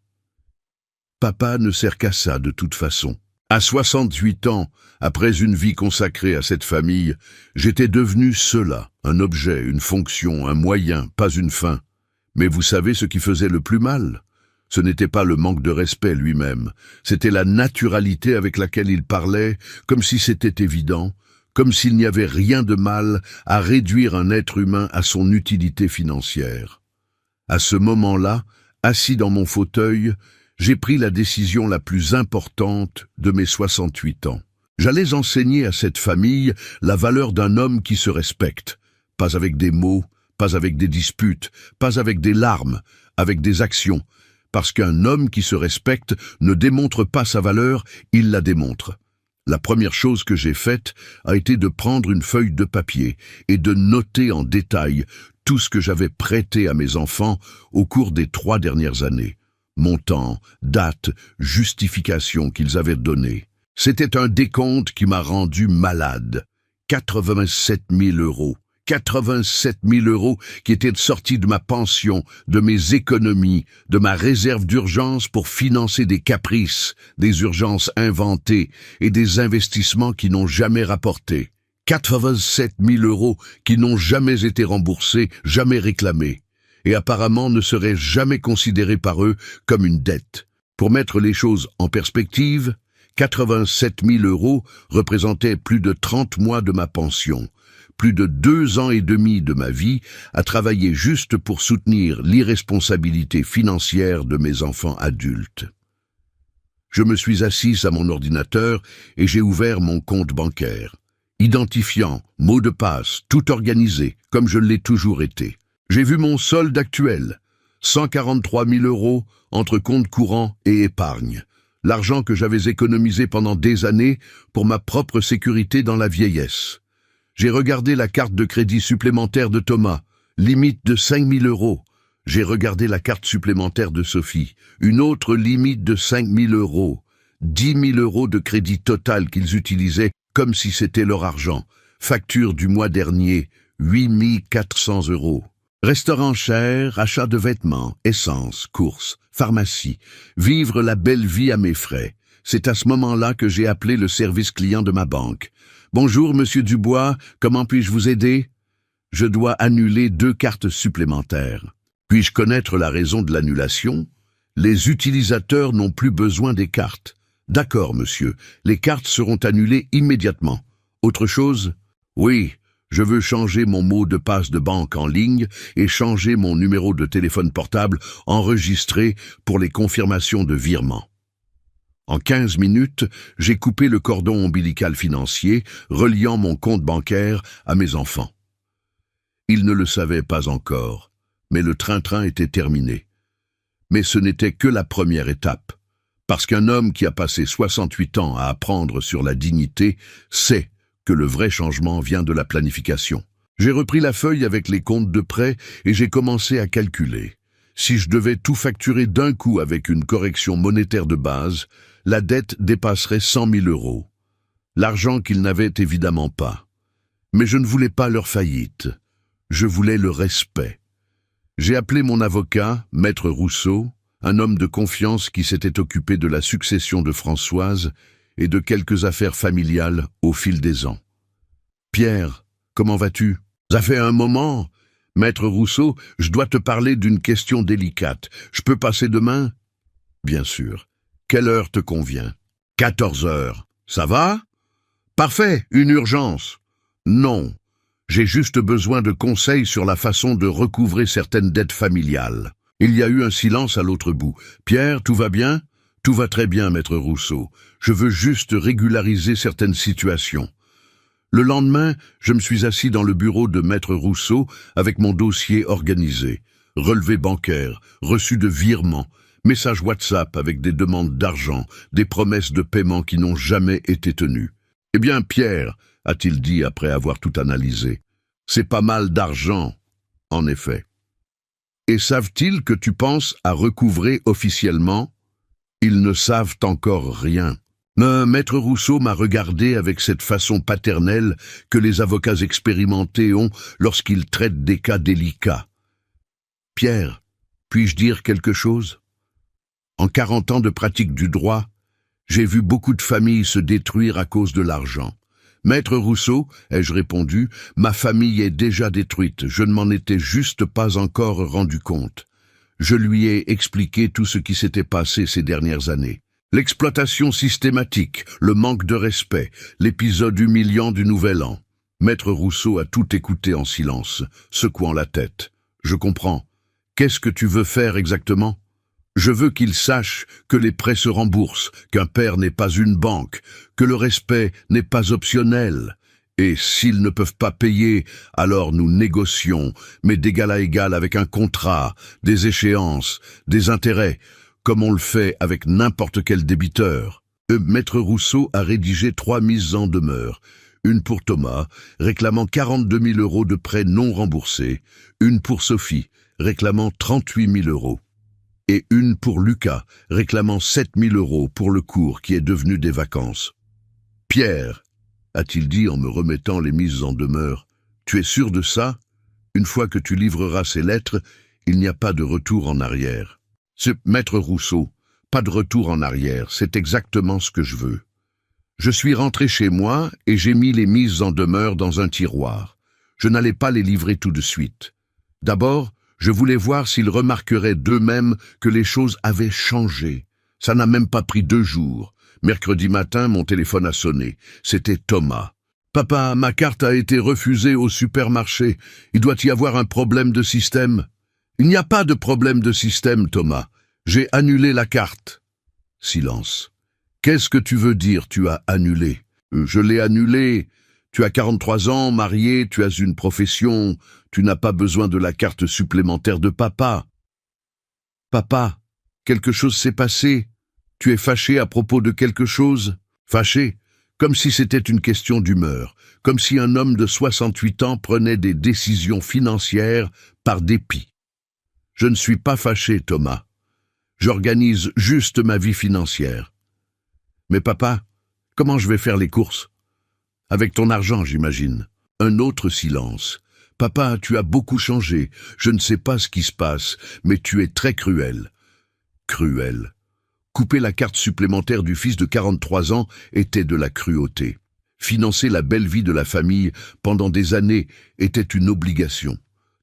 Papa ne sert qu'à ça de toute façon. À 68 ans, après une vie consacrée à cette famille, j'étais devenu cela, un objet, une fonction, un moyen, pas une fin. Mais vous savez ce qui faisait le plus mal? Ce n'était pas le manque de respect lui-même, c'était la naturalité avec laquelle il parlait, comme si c'était évident, comme s'il n'y avait rien de mal à réduire un être humain à son utilité financière. À ce moment-là, assis dans mon fauteuil, j'ai pris la décision la plus importante de mes 68 ans. J'allais enseigner à cette famille la valeur d'un homme qui se respecte, pas avec des mots, pas avec des disputes, pas avec des larmes, avec des actions, parce qu'un homme qui se respecte ne démontre pas sa valeur, il la démontre. La première chose que j'ai faite a été de prendre une feuille de papier et de noter en détail tout ce que j'avais prêté à mes enfants au cours des 3 dernières années. Montant, date, justification qu'ils avaient donné. C'était un décompte qui m'a rendu malade. 87 000 €. 87 000 € qui étaient sortis de ma pension, de mes économies, de ma réserve d'urgence pour financer des caprices, des urgences inventées et des investissements qui n'ont jamais rapporté. 87 000 € qui n'ont jamais été remboursés, jamais réclamés, et apparemment ne seraient jamais considérés par eux comme une dette. Pour mettre les choses en perspective, 87 000 € représentaient plus de 30 mois de ma pension, plus de 2 ans et demi de ma vie à travailler juste pour soutenir l'irresponsabilité financière de mes enfants adultes. Je me suis assis à mon ordinateur et j'ai ouvert mon compte bancaire. Identifiant, mot de passe, tout organisé, comme je l'ai toujours été. J'ai vu mon solde actuel, 143 000 € entre compte courant et épargne. L'argent que j'avais économisé pendant des années pour ma propre sécurité dans la vieillesse. J'ai regardé la carte de crédit supplémentaire de Thomas, limite de 5 000 €. J'ai regardé la carte supplémentaire de Sophie, une autre limite de 5 000 €. 10 000 € de crédit total qu'ils utilisaient comme si c'était leur argent. Facture du mois dernier, 8 400 €. Restaurant cher, achat de vêtements, essence, courses, pharmacie, vivre la belle vie à mes frais. C'est à ce moment-là que j'ai appelé le service client de ma banque. « Bonjour, monsieur Dubois, comment puis-je vous aider ?» Je dois annuler 2 cartes supplémentaires. Puis-je connaître la raison de l'annulation? Les utilisateurs n'ont plus besoin des cartes. D'accord, monsieur, les cartes seront annulées immédiatement. Autre chose? Oui, je veux changer mon mot de passe de banque en ligne et changer mon numéro de téléphone portable enregistré pour les confirmations de virement. En 15 minutes, j'ai coupé le cordon ombilical financier reliant mon compte bancaire à mes enfants. Ils ne le savaient pas encore, mais le train-train était terminé. Mais ce n'était que la première étape, parce qu'un homme qui a passé 68 ans à apprendre sur la dignité sait que le vrai changement vient de la planification. J'ai repris la feuille avec les comptes de prêt et j'ai commencé à calculer. Si je devais tout facturer d'un coup avec une correction monétaire de base, la dette dépasserait 100 000 €. L'argent qu'ils n'avaient évidemment pas. Mais je ne voulais pas leur faillite. Je voulais le respect. J'ai appelé mon avocat, Maître Rousseau, un homme de confiance qui s'était occupé de la succession de Françoise et de quelques affaires familiales au fil des ans. « Pierre, comment vas-tu? Ça fait un moment. Maître Rousseau, je dois te parler d'une question délicate. Je peux passer demain? » Bien sûr. Quelle heure te convient? 14 heures. Ça va? Parfait, une urgence. Non, j'ai juste besoin de conseils sur la façon de recouvrer certaines dettes familiales. Il y a eu un silence à l'autre bout. Pierre, tout va bien? Tout va très bien, Maître Rousseau. Je veux juste régulariser certaines situations. Le lendemain, je me suis assis dans le bureau de Maître Rousseau avec mon dossier organisé. Relevé bancaire, reçu de virements, messages WhatsApp avec des demandes d'argent, des promesses de paiement qui n'ont jamais été tenues. « Eh bien, Pierre, » a-t-il dit après avoir tout analysé, « c'est pas mal d'argent, en effet. Et savent-ils que tu penses à recouvrer officiellement? Ils ne savent encore rien. Maître Rousseau m'a regardé avec cette façon paternelle que les avocats expérimentés ont lorsqu'ils traitent des cas délicats. Pierre, puis-je dire quelque chose? En 40 ans de pratique du droit, j'ai vu beaucoup de familles se détruire à cause de l'argent. Maître Rousseau, ai-je répondu, ma famille est déjà détruite, je ne m'en étais juste pas encore rendu compte. Je lui ai expliqué tout ce qui s'était passé ces dernières années. L'exploitation systématique, le manque de respect, l'épisode humiliant du Nouvel An. Maître Rousseau a tout écouté en silence, secouant la tête. Je comprends. Qu'est-ce que tu veux faire exactement? Je veux qu'ils sachent que les prêts se remboursent, qu'un père n'est pas une banque, que le respect n'est pas optionnel. Et s'ils ne peuvent pas payer, alors nous négocions, mais d'égal à égal avec un contrat, des échéances, des intérêts, comme on le fait avec n'importe quel débiteur. Maître Rousseau a rédigé 3 mises en demeure. Une pour Thomas, réclamant 42 000 € de prêts non remboursés. Une pour Sophie, réclamant 38 000 €. Et une pour Lucas, réclamant 7 000 € pour le cours qui est devenu des vacances. Pierre, a-t-il dit en me remettant les mises en demeure, tu es sûr de ça? Une fois que tu livreras ces lettres, il n'y a pas de retour en arrière. Maître Rousseau, pas de retour en arrière, c'est exactement ce que je veux. Je suis rentré chez moi et j'ai mis les mises en demeure dans un tiroir. Je n'allais pas les livrer tout de suite. D'abord, je voulais voir s'ils remarqueraient d'eux-mêmes que les choses avaient changé. Ça n'a même pas pris 2 jours. Mercredi matin, mon téléphone a sonné. C'était Thomas. « Papa, ma carte a été refusée au supermarché. Il doit y avoir un problème de système. » « Il n'y a pas de problème de système, Thomas. J'ai annulé la carte. » Silence. « Qu'est-ce que tu veux dire, tu as annulé? »« Je l'ai annulé. Tu as 43 ans, marié, tu as une profession. Tu n'as pas besoin de la carte supplémentaire de papa. »« Papa, quelque chose s'est passé. Tu es fâché à propos de quelque chose? » Fâché, comme si c'était une question d'humeur, comme si un homme de 68 ans prenait des décisions financières par dépit. Je ne suis pas fâché, Thomas. J'organise juste ma vie financière. Mais papa, comment je vais faire les courses? Avec ton argent, j'imagine. Un autre silence. Papa, tu as beaucoup changé. Je ne sais pas ce qui se passe, mais tu es très cruel. Cruel. Couper la carte supplémentaire du fils de 43 ans était de la cruauté. Financer la belle vie de la famille pendant des années était une obligation.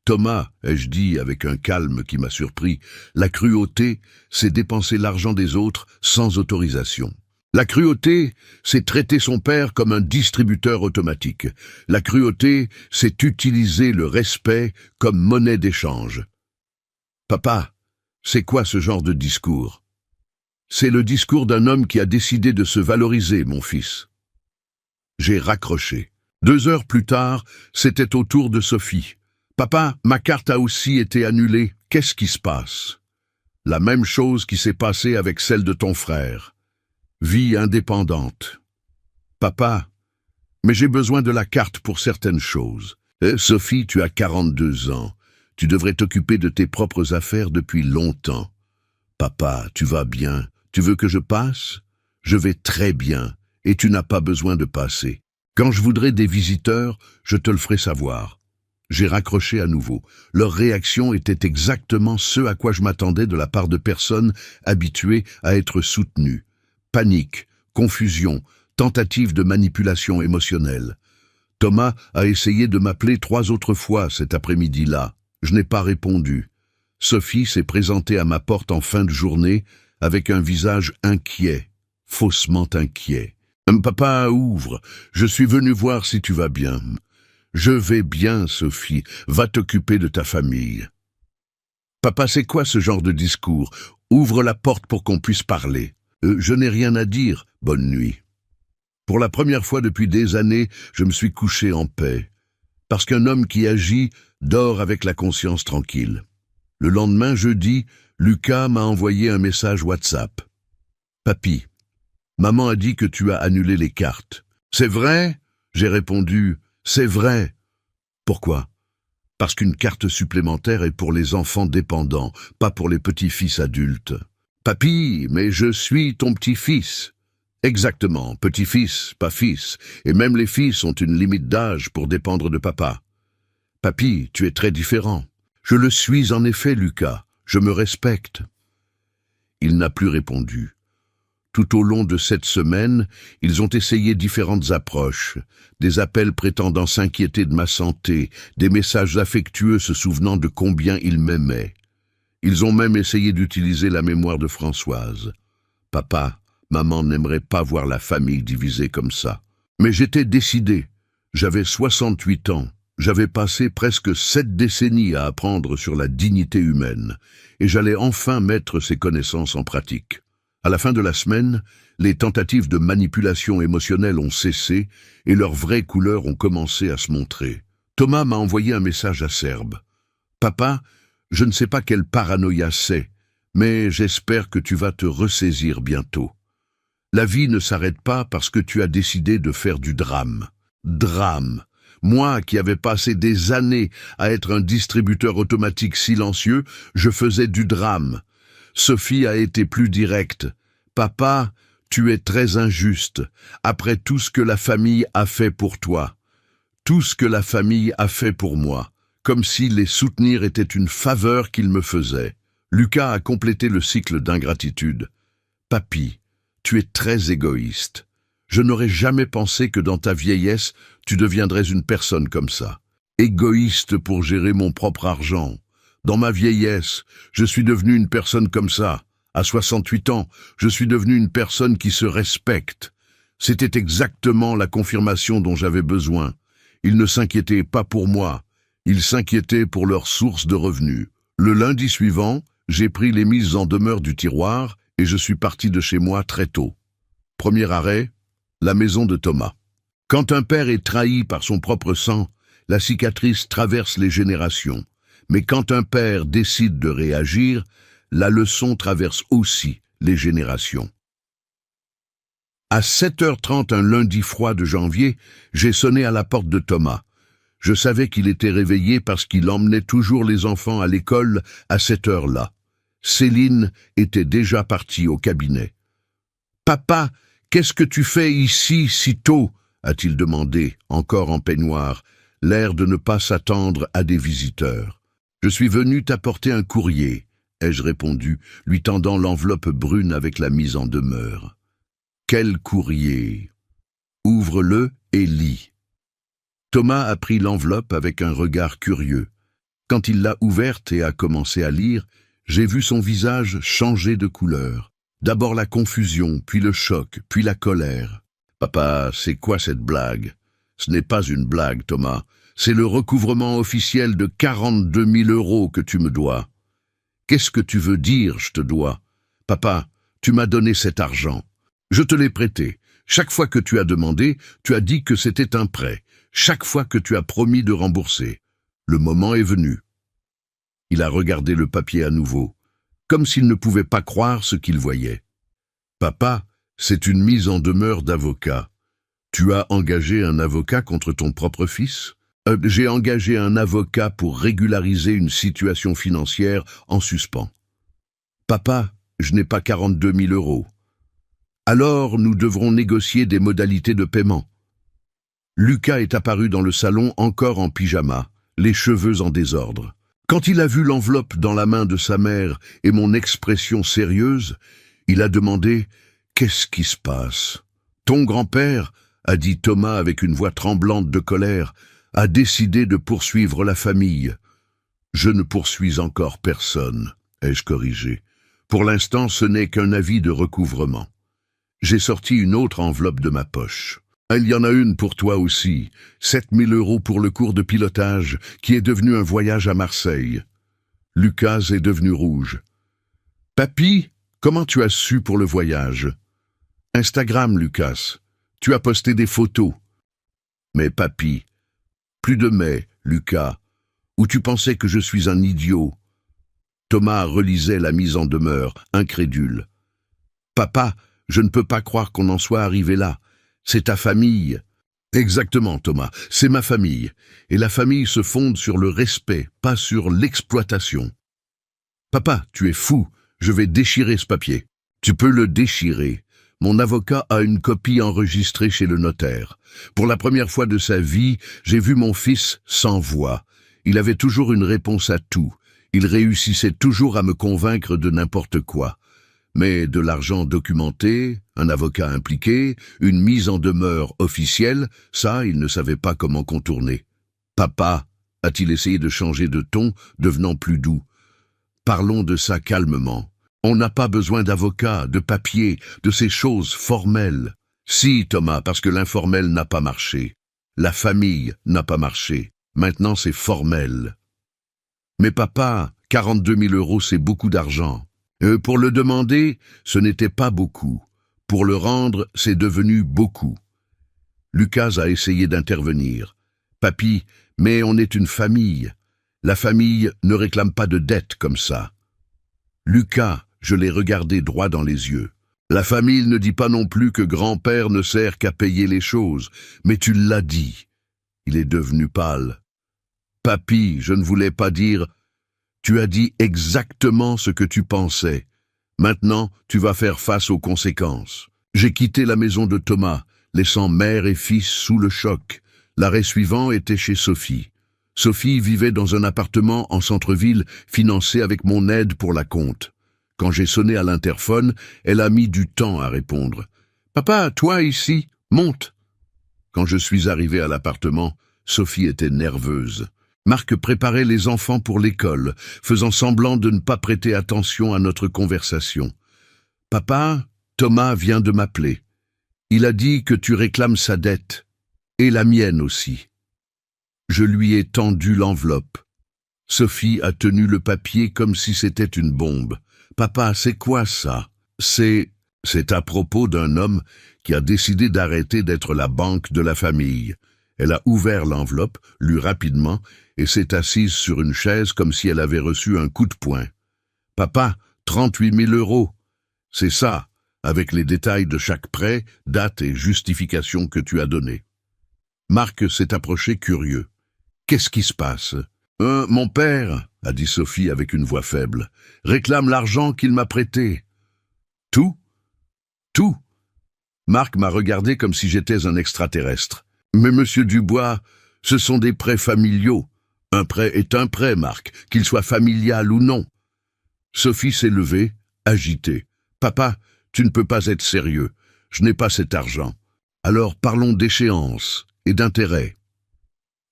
Thomas, ai-je dit avec un calme qui m'a surpris, la cruauté, c'est dépenser l'argent des autres sans autorisation. La cruauté, c'est traiter son père comme un distributeur automatique. La cruauté, c'est utiliser le respect comme monnaie d'échange. Papa, c'est quoi ce genre de discours? C'est le discours d'un homme qui a décidé de se valoriser, mon fils. J'ai raccroché. 2 heures plus tard, c'était au tour de Sophie. Papa, ma carte a aussi été annulée. Qu'est-ce qui se passe? La même chose qui s'est passée avec celle de ton frère. Vie indépendante. Papa, mais j'ai besoin de la carte pour certaines choses. Sophie, tu as 42 ans. Tu devrais t'occuper de tes propres affaires depuis longtemps. Papa, tu vas bien? Tu veux que je passe? Je vais très bien, et tu n'as pas besoin de passer. Quand je voudrais des visiteurs, je te le ferai savoir. J'ai raccroché à nouveau. Leur réaction était exactement ce à quoi je m'attendais de la part de personnes habituées à être soutenues. Panique, confusion, tentative de manipulation émotionnelle. Thomas a essayé de m'appeler 3 autres fois cet après-midi-là. Je n'ai pas répondu. Sophie s'est présentée à ma porte en fin de journée avec un visage inquiet, faussement inquiet. « Papa, ouvre, je suis venu voir si tu vas bien. »« Je vais bien, Sophie, va t'occuper de ta famille. »« Papa, c'est quoi ce genre de discours? Ouvre la porte pour qu'on puisse parler. »« Je n'ai rien à dire, bonne nuit. » Pour la première fois depuis des années, je me suis couché en paix, parce qu'un homme qui agit dort avec la conscience tranquille. Le lendemain, jeudi, Lucas m'a envoyé un message WhatsApp. « Papy, maman a dit que tu as annulé les cartes. »« C'est vrai ?» J'ai répondu. « C'est vrai. » Pourquoi ? Parce qu'une carte supplémentaire est pour les enfants dépendants, pas pour les petits-fils adultes. Papy, mais je suis ton petit-fils. Exactement, petit-fils, pas fils, et même les fils ont une limite d'âge pour dépendre de papa. Papy, tu es très différent. Je le suis en effet, Lucas, je me respecte. Il n'a plus répondu. Tout au long de cette semaine, ils ont essayé différentes approches, des appels prétendant s'inquiéter de ma santé, des messages affectueux se souvenant de combien ils m'aimaient. Ils ont même essayé d'utiliser la mémoire de Françoise. Papa, maman n'aimerait pas voir la famille divisée comme ça. Mais j'étais décidé. J'avais 68 ans. J'avais passé presque 7 décennies à apprendre sur la dignité humaine, et j'allais enfin mettre ces connaissances en pratique. À la fin de la semaine, les tentatives de manipulation émotionnelle ont cessé et leurs vraies couleurs ont commencé à se montrer. Thomas m'a envoyé un message acerbe. « Papa, je ne sais pas quelle paranoïa c'est, mais j'espère que tu vas te ressaisir bientôt. La vie ne s'arrête pas parce que tu as décidé de faire du drame. Drame. Moi qui avais passé des années à être un distributeur automatique silencieux, je faisais du drame. Sophie a été plus directe. « Papa, tu es très injuste, après tout ce que la famille a fait pour toi. Tout ce que la famille a fait pour moi, comme si les soutenir était une faveur qu'ils me faisaient. » Lucas a complété le cycle d'ingratitude. « Papy, tu es très égoïste. Je n'aurais jamais pensé que dans ta vieillesse, tu deviendrais une personne comme ça. Égoïste pour gérer mon propre argent. Dans ma vieillesse, je suis devenu une personne comme ça. À 68 ans, je suis devenu une personne qui se respecte. C'était exactement la confirmation dont j'avais besoin. Ils ne s'inquiétaient pas pour moi. Ils s'inquiétaient pour leur source de revenus. Le lundi suivant, j'ai pris les mises en demeure du tiroir et je suis parti de chez moi très tôt. Premier arrêt, la maison de Thomas. Quand un père est trahi par son propre sang, la cicatrice traverse les générations. Mais quand un père décide de réagir, la leçon traverse aussi les générations. À 7h30 un lundi froid de janvier, j'ai sonné à la porte de Thomas. Je savais qu'il était réveillé parce qu'il emmenait toujours les enfants à l'école à cette heure-là. Céline était déjà partie au cabinet. « Papa, qu'est-ce que tu fais ici si tôt ?» a-t-il demandé, encore en peignoir, l'air de ne pas s'attendre à des visiteurs. « Je suis venu t'apporter un courrier », ai-je répondu, lui tendant l'enveloppe brune avec la mise en demeure. « Quel courrier ?» « Ouvre-le et lis. » Thomas a pris l'enveloppe avec un regard curieux. Quand il l'a ouverte et a commencé à lire, j'ai vu son visage changer de couleur. D'abord la confusion, puis le choc, puis la colère. « Papa, c'est quoi cette blague ?»« Ce n'est pas une blague, Thomas. C'est le recouvrement officiel de 42 000 € que tu me dois. »« Qu'est-ce que tu veux dire, je te dois ? Papa, tu m'as donné cet argent. Je te l'ai prêté. Chaque fois que tu as demandé, tu as dit que c'était un prêt. Chaque fois que tu as promis de rembourser. Le moment est venu. » Il a regardé le papier à nouveau, comme s'il ne pouvait pas croire ce qu'il voyait. « Papa, c'est une mise en demeure d'avocat. Tu as engagé un avocat contre ton propre fils ? J'ai engagé un avocat pour régulariser une situation financière en suspens. »« Papa, je n'ai pas 42 000 €. Alors nous devrons négocier des modalités de paiement. » Lucas est apparu dans le salon encore en pyjama, les cheveux en désordre. Quand il a vu l'enveloppe dans la main de sa mère et mon expression sérieuse, il a demandé « Qu'est-ce qui se passe ?»« Ton grand-père, » a dit Thomas avec une voix tremblante de colère, « a décidé de poursuivre la famille. »« Je ne poursuis encore personne, » ai-je corrigé. « Pour l'instant, ce n'est qu'un avis de recouvrement. » J'ai sorti une autre enveloppe de ma poche. « Il y en a une pour toi aussi, 7 000 € pour le cours de pilotage qui est devenu un voyage à Marseille. » Lucas est devenu rouge. « Papy, comment tu as su pour le voyage ?»« Instagram, Lucas. Tu as posté des photos. » « Mais papy, plus de mais, Lucas, ou tu pensais que je suis un idiot ?» Thomas relisait la mise en demeure, incrédule. « Papa, je ne peux pas croire qu'on en soit arrivé là. C'est ta famille. » Exactement, Thomas. C'est ma famille. Et la famille se fonde sur le respect, pas sur l'exploitation. Papa, tu es fou. Je vais déchirer ce papier. Tu peux le déchirer. Mon avocat a une copie enregistrée chez le notaire. Pour la première fois de sa vie, j'ai vu mon fils sans voix. Il avait toujours une réponse à tout. Il réussissait toujours à me convaincre de n'importe quoi. Mais de l'argent documenté, un avocat impliqué, une mise en demeure officielle, ça, il ne savait pas comment contourner. Papa, a-t-il essayé de changer de ton, devenant plus doux. Parlons de ça calmement. On n'a pas besoin d'avocat, de papier, de ces choses formelles. Si, Thomas, parce que l'informel n'a pas marché. La famille n'a pas marché. Maintenant, c'est formel. Mais papa, 42 000 €, c'est beaucoup d'argent. Pour le demander, ce n'était pas beaucoup. Pour le rendre, c'est devenu beaucoup. Lucas a essayé d'intervenir. Papy, mais on est une famille. La famille ne réclame pas de dette comme ça. Lucas, je l'ai regardé droit dans les yeux. La famille ne dit pas non plus que grand-père ne sert qu'à payer les choses, mais tu l'as dit. Il est devenu pâle. Papy, je ne voulais pas dire... Tu as dit exactement ce que tu pensais. Maintenant, tu vas faire face aux conséquences. J'ai quitté la maison de Thomas, laissant mère et fils sous le choc. L'arrêt suivant était chez Sophie. Sophie vivait dans un appartement en centre-ville, financé avec mon aide pour la compte. Quand j'ai sonné à l'interphone, elle a mis du temps à répondre. « Papa, toi ici, monte !» Quand je suis arrivé à l'appartement, Sophie était nerveuse. Marc préparait les enfants pour l'école, faisant semblant de ne pas prêter attention à notre conversation. « Papa, Thomas vient de m'appeler. Il a dit que tu réclames sa dette, et la mienne aussi. » Je lui ai tendu l'enveloppe. Sophie a tenu le papier comme si c'était une bombe. « Papa, c'est quoi ça ? » C'est à propos d'un homme qui a décidé d'arrêter d'être la banque de la famille. Elle a ouvert l'enveloppe, lu rapidement, et s'est assise sur une chaise comme si elle avait reçu un coup de poing. « Papa, 38 000 €. C'est ça, avec les détails de chaque prêt, date et justification que tu as donné. » Marc s'est approché curieux. « Qu'est-ce qui se passe ?»« Mon père, » a dit Sophie avec une voix faible, « réclame l'argent qu'il m'a prêté. »« Tout ? Tout ?» Marc m'a regardé comme si j'étais un extraterrestre. « Mais monsieur Dubois, ce sont des prêts familiaux. Un prêt est un prêt, Marc, qu'il soit familial ou non. » Sophie s'est levée, agitée. « Papa, tu ne peux pas être sérieux. Je n'ai pas cet argent. Alors parlons d'échéance et d'intérêt. »«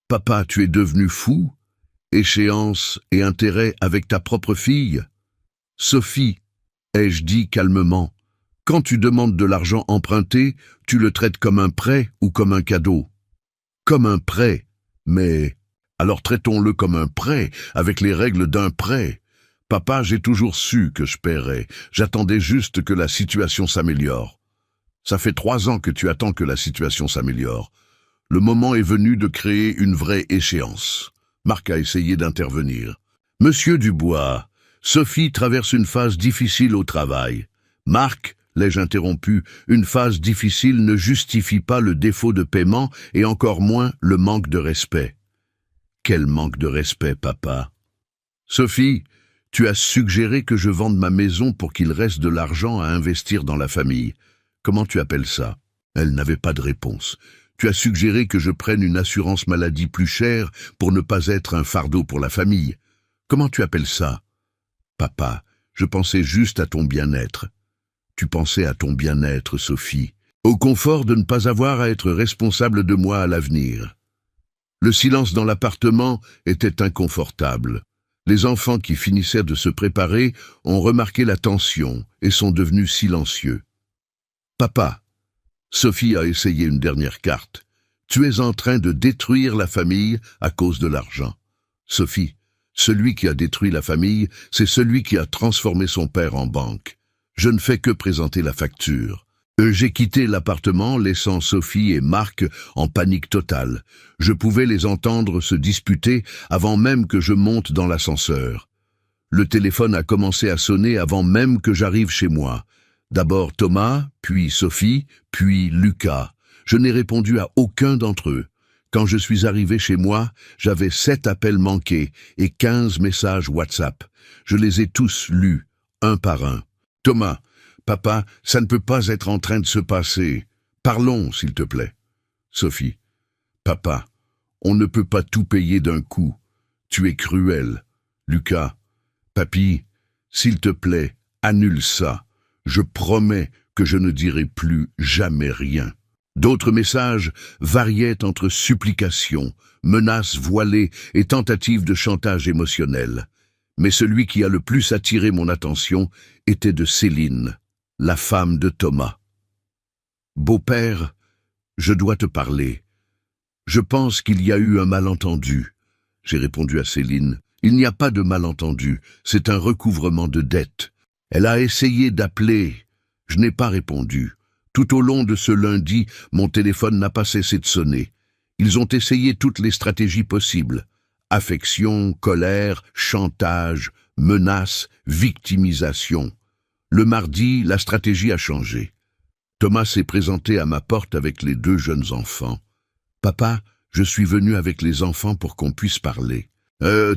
Papa, tu es devenu fou ? Échéance et intérêt avec ta propre fille ? » ?»« Sophie, ai-je dit calmement, quand tu demandes de l'argent emprunté, tu le traites comme un prêt ou comme un cadeau ? » ?»« Comme un prêt, mais... » »« Alors traitons-le comme un prêt, avec les règles d'un prêt. Papa, j'ai toujours su que je paierais. J'attendais juste que la situation s'améliore. Ça fait 3 ans que tu attends que la situation s'améliore. Le moment est venu de créer une vraie échéance. » Marc a essayé d'intervenir. « Monsieur Dubois, Sophie traverse une phase difficile au travail. Marc, l'ai-je interrompu, une phase difficile ne justifie pas le défaut de paiement et encore moins le manque de respect. » Quel manque de respect, papa. Sophie, tu as suggéré que je vende ma maison pour qu'il reste de l'argent à investir dans la famille. Comment tu appelles ça? Elle n'avait pas de réponse. Tu as suggéré que je prenne une assurance maladie plus chère pour ne pas être un fardeau pour la famille. Comment tu appelles ça? Papa, je pensais juste à ton bien-être. Tu pensais à ton bien-être, Sophie. Au confort de ne pas avoir à être responsable de moi à l'avenir. Le silence dans l'appartement était inconfortable. Les enfants qui finissaient de se préparer ont remarqué la tension et sont devenus silencieux. « Papa, Sophie a essayé une dernière carte. Tu es en train de détruire la famille à cause de l'argent. Sophie, celui qui a détruit la famille, c'est celui qui a transformé son père en banque. Je ne fais que présenter la facture. J'ai quitté l'appartement, laissant Sophie et Marc en panique totale. Je pouvais les entendre se disputer avant même que je monte dans l'ascenseur. Le téléphone a commencé à sonner avant même que j'arrive chez moi. D'abord Thomas, puis Sophie, puis Lucas. Je n'ai répondu à aucun d'entre eux. Quand je suis arrivé chez moi, j'avais 7 appels manqués et 15 messages WhatsApp. Je les ai tous lus, un par un. Thomas, papa, ça ne peut pas être en train de se passer. Parlons, s'il te plaît. Sophie, papa, on ne peut pas tout payer d'un coup. Tu es cruel. Lucas, papy, s'il te plaît, annule ça. Je promets que je ne dirai plus jamais rien. D'autres messages variaient entre supplications, menaces voilées et tentatives de chantage émotionnel. Mais celui qui a le plus attiré mon attention était de Céline, la femme de Thomas. Beau-père, je dois te parler. Je pense qu'il y a eu un malentendu. J'ai répondu à Céline. Il n'y a pas de malentendu, c'est un recouvrement de dettes. Elle a essayé d'appeler. Je n'ai pas répondu. Tout au long de ce lundi, mon téléphone n'a pas cessé de sonner. Ils ont essayé toutes les stratégies possibles. Affection, colère, chantage, menaces, victimisation. Le mardi, la stratégie a changé. Thomas s'est présenté à ma porte avec les 2 jeunes enfants. « Papa, je suis venu avec les enfants pour qu'on puisse parler. »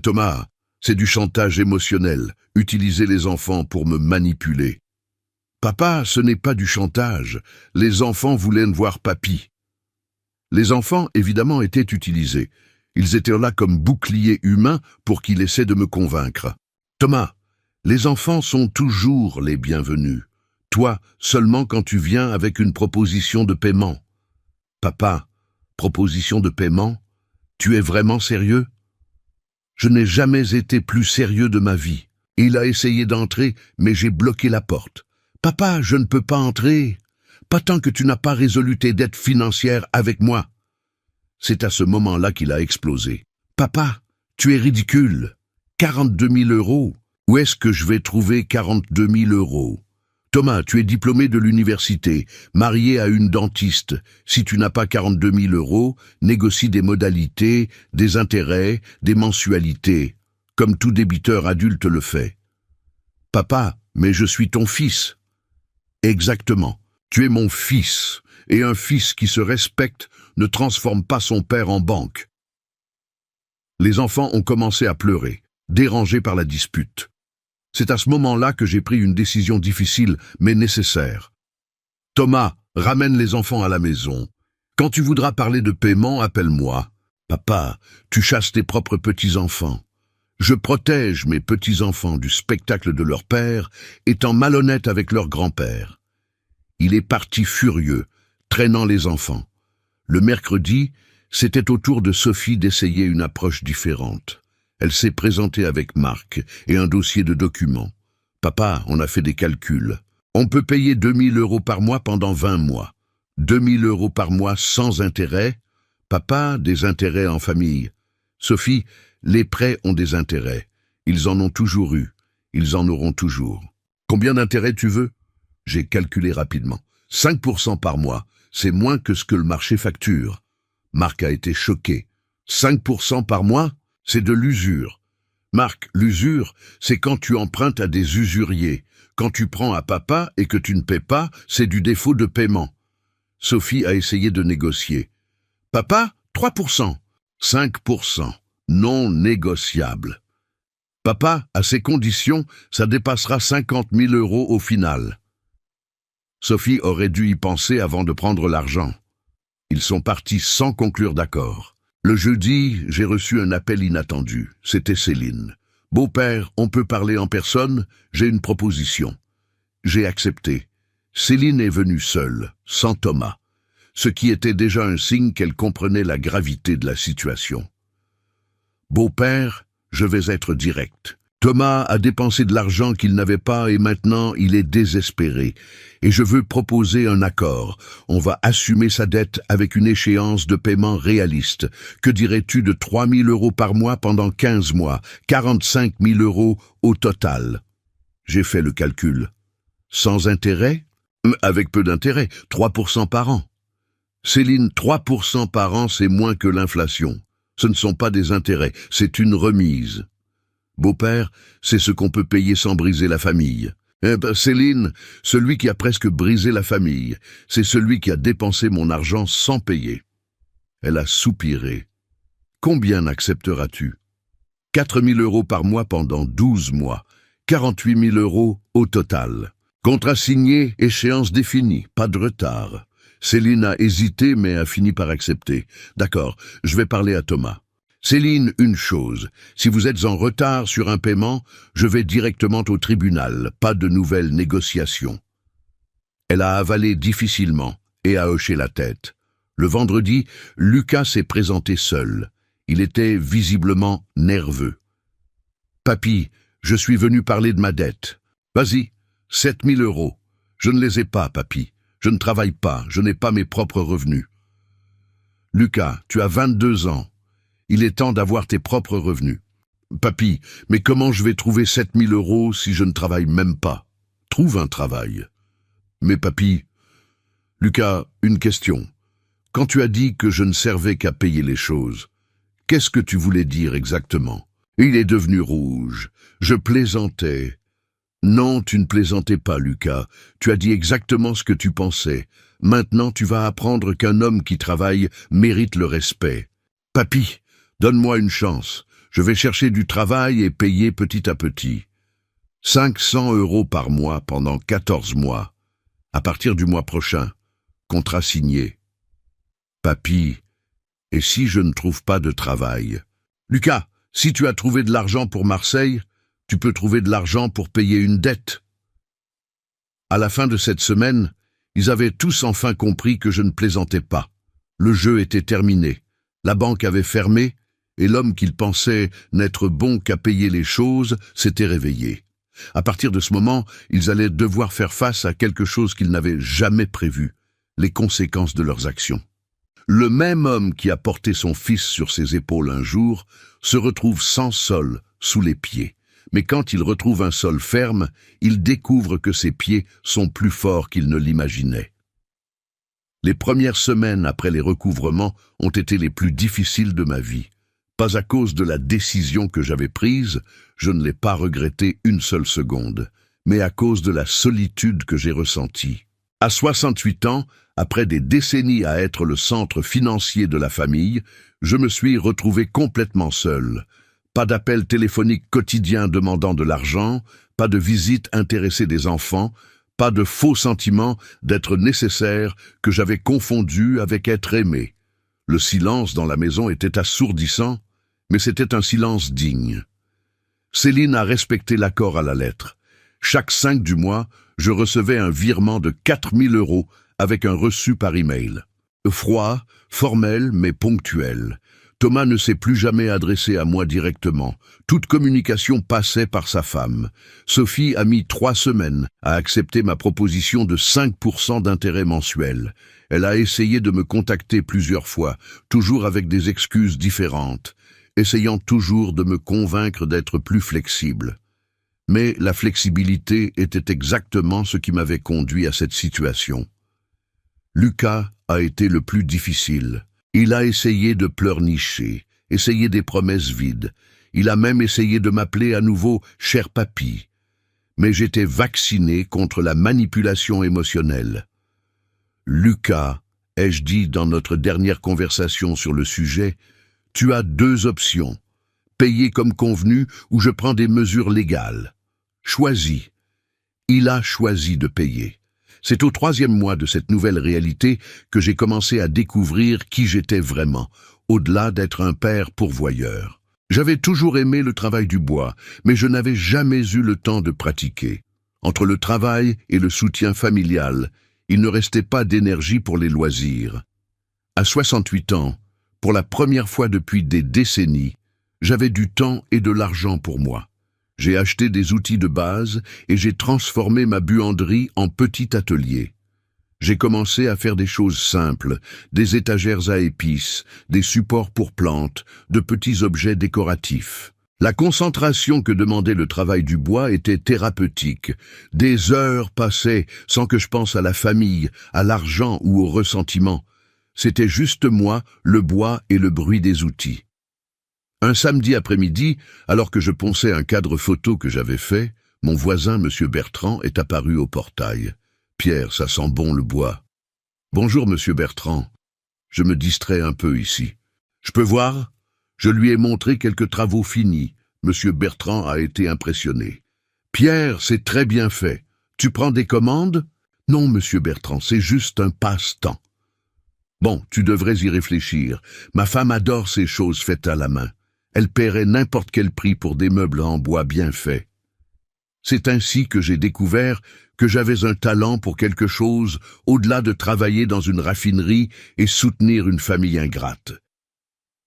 Thomas, c'est du chantage émotionnel. Utiliser les enfants pour me manipuler. Papa, ce n'est pas du chantage. Les enfants voulaient me voir papy. Les enfants, évidemment, étaient utilisés. Ils étaient là comme boucliers humains pour qu'il essaie de me convaincre. Thomas, les enfants sont toujours les bienvenus. Toi, seulement quand tu viens avec une proposition de paiement. Papa, proposition de paiement? Tu es vraiment sérieux? Je n'ai jamais été plus sérieux de ma vie. Il a essayé d'entrer, mais j'ai bloqué la porte. Papa, je ne peux pas entrer. Pas tant que tu n'as pas résolu tes dettes financières avec moi. C'est à ce moment-là qu'il a explosé. Papa, tu es ridicule. 42 000 €. Où est-ce que je vais trouver 42 000 €? Thomas, tu es diplômé de l'université, marié à une dentiste. Si tu n'as pas 42 000 €, négocie des modalités, des intérêts, des mensualités, comme tout débiteur adulte le fait. Papa, mais je suis ton fils. Exactement. Tu es mon fils, et un fils qui se respecte ne transforme pas son père en banque. Les enfants ont commencé à pleurer, dérangés par la dispute. C'est à ce moment-là que j'ai pris une décision difficile, mais nécessaire. Thomas, ramène les enfants à la maison. Quand tu voudras parler de paiement, appelle-moi. Papa, tu chasses tes propres petits-enfants. Je protège mes petits-enfants du spectacle de leur père, étant malhonnête avec leur grand-père. Il est parti furieux, traînant les enfants. Le mercredi, c'était au tour de Sophie d'essayer une approche différente. Elle s'est présentée avec Marc et un dossier de documents. « Papa, on a fait des calculs. On peut payer 2 000 € par mois pendant 20 mois. 2 000 € par mois sans intérêt. Papa, des intérêts en famille. Sophie, les prêts ont des intérêts. Ils en ont toujours eu. Ils en auront toujours. Combien d'intérêts tu veux ?» J'ai calculé rapidement. 5% par mois, c'est moins que ce que le marché facture. Marc a été choqué. 5% par mois, c'est de l'usure. Marc, l'usure, c'est quand tu empruntes à des usuriers. Quand tu prends à papa et que tu ne paies pas, c'est du défaut de paiement. Sophie a essayé de négocier. Papa, 3%. 5%. Non négociable. Papa, à ces conditions, ça dépassera 50 000 € au final. Sophie aurait dû y penser avant de prendre l'argent. Ils sont partis sans conclure d'accord. Le jeudi, j'ai reçu un appel inattendu. C'était Céline. « Beau-père, on peut parler en personne? J'ai une proposition. » J'ai accepté. Céline est venue seule, sans Thomas, ce qui était déjà un signe qu'elle comprenait la gravité de la situation. « Beau-père, je vais être direct. Thomas a dépensé de l'argent qu'il n'avait pas et maintenant il est désespéré. Et je veux proposer un accord. On va assumer sa dette avec une échéance de paiement réaliste. Que dirais-tu de 3 000 € par mois pendant 15 mois, 45 000 € au total? J'ai fait le calcul. Sans intérêt? Avec peu d'intérêt, 3% par an. Céline, 3% par an, c'est moins que l'inflation. Ce ne sont pas des intérêts, c'est une remise. Beau-père, c'est ce qu'on peut payer sans briser la famille. Eh ben, Céline, celui qui a presque brisé la famille, c'est celui qui a dépensé mon argent sans payer. Elle a soupiré. Combien accepteras-tu? 4 000 € par mois pendant 12 mois. 48 000 € au total. Contrat signé, échéance définie, pas de retard. Céline a hésité mais a fini par accepter. D'accord, je vais parler à Thomas. Céline, une chose, si vous êtes en retard sur un paiement, je vais directement au tribunal, pas de nouvelles négociations. Elle a avalé difficilement et a hoché la tête. Le vendredi, Lucas s'est présenté seul. Il était visiblement nerveux. « Papy, je suis venu parler de ma dette. Vas-y, 7 000 €. Je ne les ai pas, papy. Je ne travaille pas, je n'ai pas mes propres revenus. »« Lucas, tu as 22 ans. Il est temps d'avoir tes propres revenus. »« Papy, mais comment je vais trouver 7 000 € si je ne travaille même pas? Trouve un travail. »« Mais papy... » Lucas, une question. Quand tu as dit que je ne servais qu'à payer les choses, qu'est-ce que tu voulais dire exactement? Il est devenu rouge. Je plaisantais. Non, tu ne plaisantais pas, Lucas. Tu as dit exactement ce que tu pensais. Maintenant, tu vas apprendre qu'un homme qui travaille mérite le respect. Papy, donne-moi une chance. Je vais chercher du travail et payer petit à petit. 500 € par mois pendant 14 mois. À partir du mois prochain. Contrat signé. Papy, et si je ne trouve pas de travail? Lucas, si tu as trouvé de l'argent pour Marseille, tu peux trouver de l'argent pour payer une dette. À la fin de cette semaine, ils avaient tous enfin compris que je ne plaisantais pas. Le jeu était terminé. La banque avait fermé, et l'homme qu'ils pensaient n'être bon qu'à payer les choses s'était réveillé. À partir de ce moment, ils allaient devoir faire face à quelque chose qu'ils n'avaient jamais prévu, les conséquences de leurs actions. Le même homme qui a porté son fils sur ses épaules un jour se retrouve sans sol sous les pieds. Mais quand il retrouve un sol ferme, il découvre que ses pieds sont plus forts qu'il ne l'imaginait. Les premières semaines après les recouvrements ont été les plus difficiles de ma vie. Pas à cause de la décision que j'avais prise, je ne l'ai pas regretté une seule seconde, mais à cause de la solitude que j'ai ressentie. À 68 ans, après des décennies à être le centre financier de la famille, je me suis retrouvé complètement seul. Pas d'appels téléphoniques quotidiens demandant de l'argent, pas de visites intéressées des enfants, pas de faux sentiment d'être nécessaire que j'avais confondu avec être aimé. Le silence dans la maison était assourdissant, mais c'était un silence digne. Céline a respecté l'accord à la lettre. Chaque 5 du mois, je recevais un virement de 4 000 € avec un reçu par email. Froid, formel, mais ponctuel. Thomas ne s'est plus jamais adressé à moi directement. Toute communication passait par sa femme. Sophie a mis 3 semaines à accepter ma proposition de 5% d'intérêt mensuel. Elle a essayé de me contacter plusieurs fois, toujours avec des excuses différentes, essayant toujours de me convaincre d'être plus flexible. Mais la flexibilité était exactement ce qui m'avait conduit à cette situation. Lucas a été le plus difficile. Il a essayé de pleurnicher, essayé des promesses vides. Il a même essayé de m'appeler à nouveau « cher papy ». Mais j'étais vacciné contre la manipulation émotionnelle. Lucas, ai-je dit dans notre dernière conversation sur le sujet, tu as 2 options. Payer comme convenu ou je prends des mesures légales. Choisis. Il a choisi de payer. C'est au 3e mois de cette nouvelle réalité que j'ai commencé à découvrir qui j'étais vraiment, au-delà d'être un père pourvoyeur. J'avais toujours aimé le travail du bois, mais je n'avais jamais eu le temps de pratiquer. Entre le travail et le soutien familial, il ne restait pas d'énergie pour les loisirs. À 68 ans, pour la première fois depuis des décennies, j'avais du temps et de l'argent pour moi. J'ai acheté des outils de base et j'ai transformé ma buanderie en petit atelier. J'ai commencé à faire des choses simples, des étagères à épices, des supports pour plantes, de petits objets décoratifs. La concentration que demandait le travail du bois était thérapeutique. Des heures passaient sans que je pense à la famille, à l'argent ou au ressentiment. C'était juste moi, le bois et le bruit des outils. Un samedi après-midi, alors que je ponçais un cadre photo que j'avais fait, Mon voisin, Monsieur Bertrand, est apparu au portail. « Pierre, ça sent bon le bois. »« Bonjour, Monsieur Bertrand. Je me distrais un peu ici. Je peux voir ?» Je lui ai montré quelques travaux finis. Monsieur Bertrand a été impressionné. « Pierre, c'est très bien fait. Tu prends des commandes ?»« Non, Monsieur Bertrand, c'est juste un passe-temps. » « Bon, tu devrais y réfléchir. Ma femme adore ces choses faites à la main. Elle paierait n'importe quel prix pour des meubles en bois bien faits. » C'est ainsi que j'ai découvert que j'avais un talent pour quelque chose au-delà de travailler dans une raffinerie et soutenir une famille ingrate.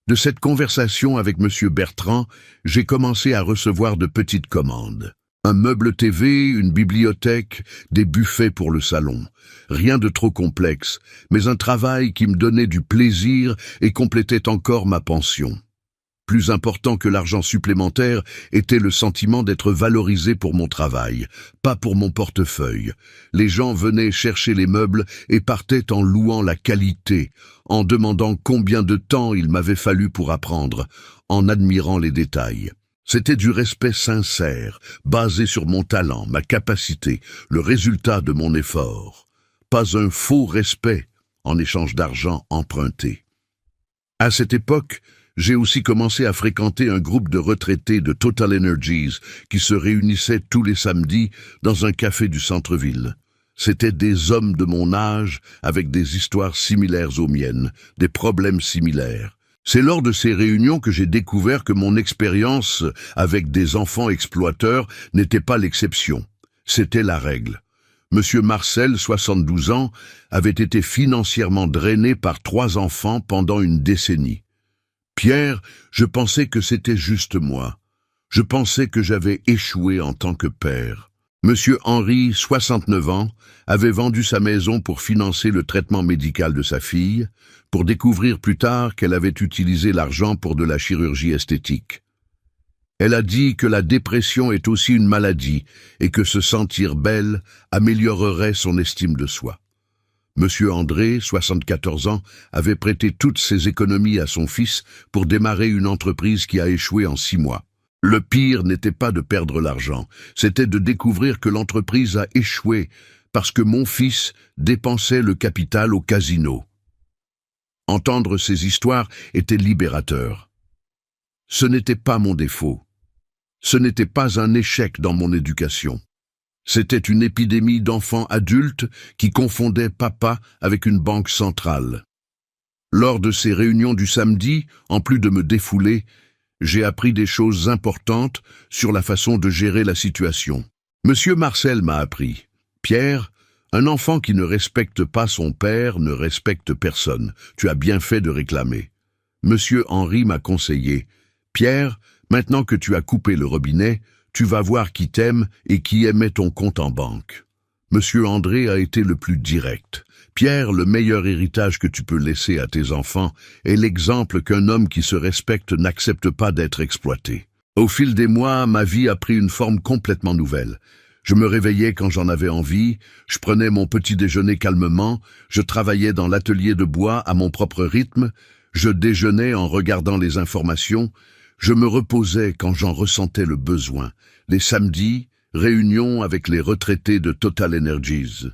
De cette conversation avec Monsieur Bertrand, j'ai commencé à recevoir de petites commandes. Un meuble TV, une bibliothèque, des buffets pour le salon. Rien de trop complexe, mais un travail qui me donnait du plaisir et complétait encore ma pension. Plus important que l'argent supplémentaire était le sentiment d'être valorisé pour mon travail, pas pour mon portefeuille. Les gens venaient chercher les meubles et partaient en louant la qualité, en demandant combien de temps il m'avait fallu pour apprendre, en admirant les détails. C'était du respect sincère, basé sur mon talent, ma capacité, le résultat de mon effort. Pas un faux respect en échange d'argent emprunté. À cette époque, j'ai aussi commencé à fréquenter un groupe de retraités de Total Energies qui se réunissaient tous les samedis dans un café du centre-ville. C'étaient des hommes de mon âge avec des histoires similaires aux miennes, des problèmes similaires. C'est lors de ces réunions que j'ai découvert que mon expérience avec des enfants exploiteurs n'était pas l'exception. C'était la règle. Monsieur Marcel, 72 ans, avait été financièrement drainé par 3 enfants pendant une décennie. Pierre, je pensais que c'était juste moi. Je pensais que j'avais échoué en tant que père. Monsieur Henri, 69 ans, avait vendu sa maison pour financer le traitement médical de sa fille, pour découvrir plus tard qu'elle avait utilisé l'argent pour de la chirurgie esthétique. Elle a dit que la dépression est aussi une maladie et que se sentir belle améliorerait son estime de soi. Monsieur André, 74 ans, avait prêté toutes ses économies à son fils pour démarrer une entreprise qui a échoué en 6 mois. Le pire n'était pas de perdre l'argent, c'était de découvrir que l'entreprise a échoué parce que mon fils dépensait le capital au casino. Entendre ces histoires était libérateur. Ce n'était pas mon défaut. Ce n'était pas un échec dans mon éducation. C'était une épidémie d'enfants adultes qui confondaient papa avec une banque centrale. Lors de ces réunions du samedi, en plus de me défouler, j'ai appris des choses importantes sur la façon de gérer la situation. Monsieur Marcel m'a appris. Pierre, un enfant qui ne respecte pas son père ne respecte personne. Tu as bien fait de réclamer. Monsieur Henri m'a conseillé. Pierre, maintenant que tu as coupé le robinet, tu vas voir qui t'aime et qui aimait ton compte en banque. Monsieur André a été le plus direct. Pierre, le meilleur héritage que tu peux laisser à tes enfants est l'exemple qu'un homme qui se respecte n'accepte pas d'être exploité. Au fil des mois, ma vie a pris une forme complètement nouvelle. Je me réveillais quand j'en avais envie, je prenais mon petit déjeuner calmement, je travaillais dans l'atelier de bois à mon propre rythme, je déjeunais en regardant les informations, je me reposais quand j'en ressentais le besoin. Les samedis, réunions avec les retraités de Total Energies.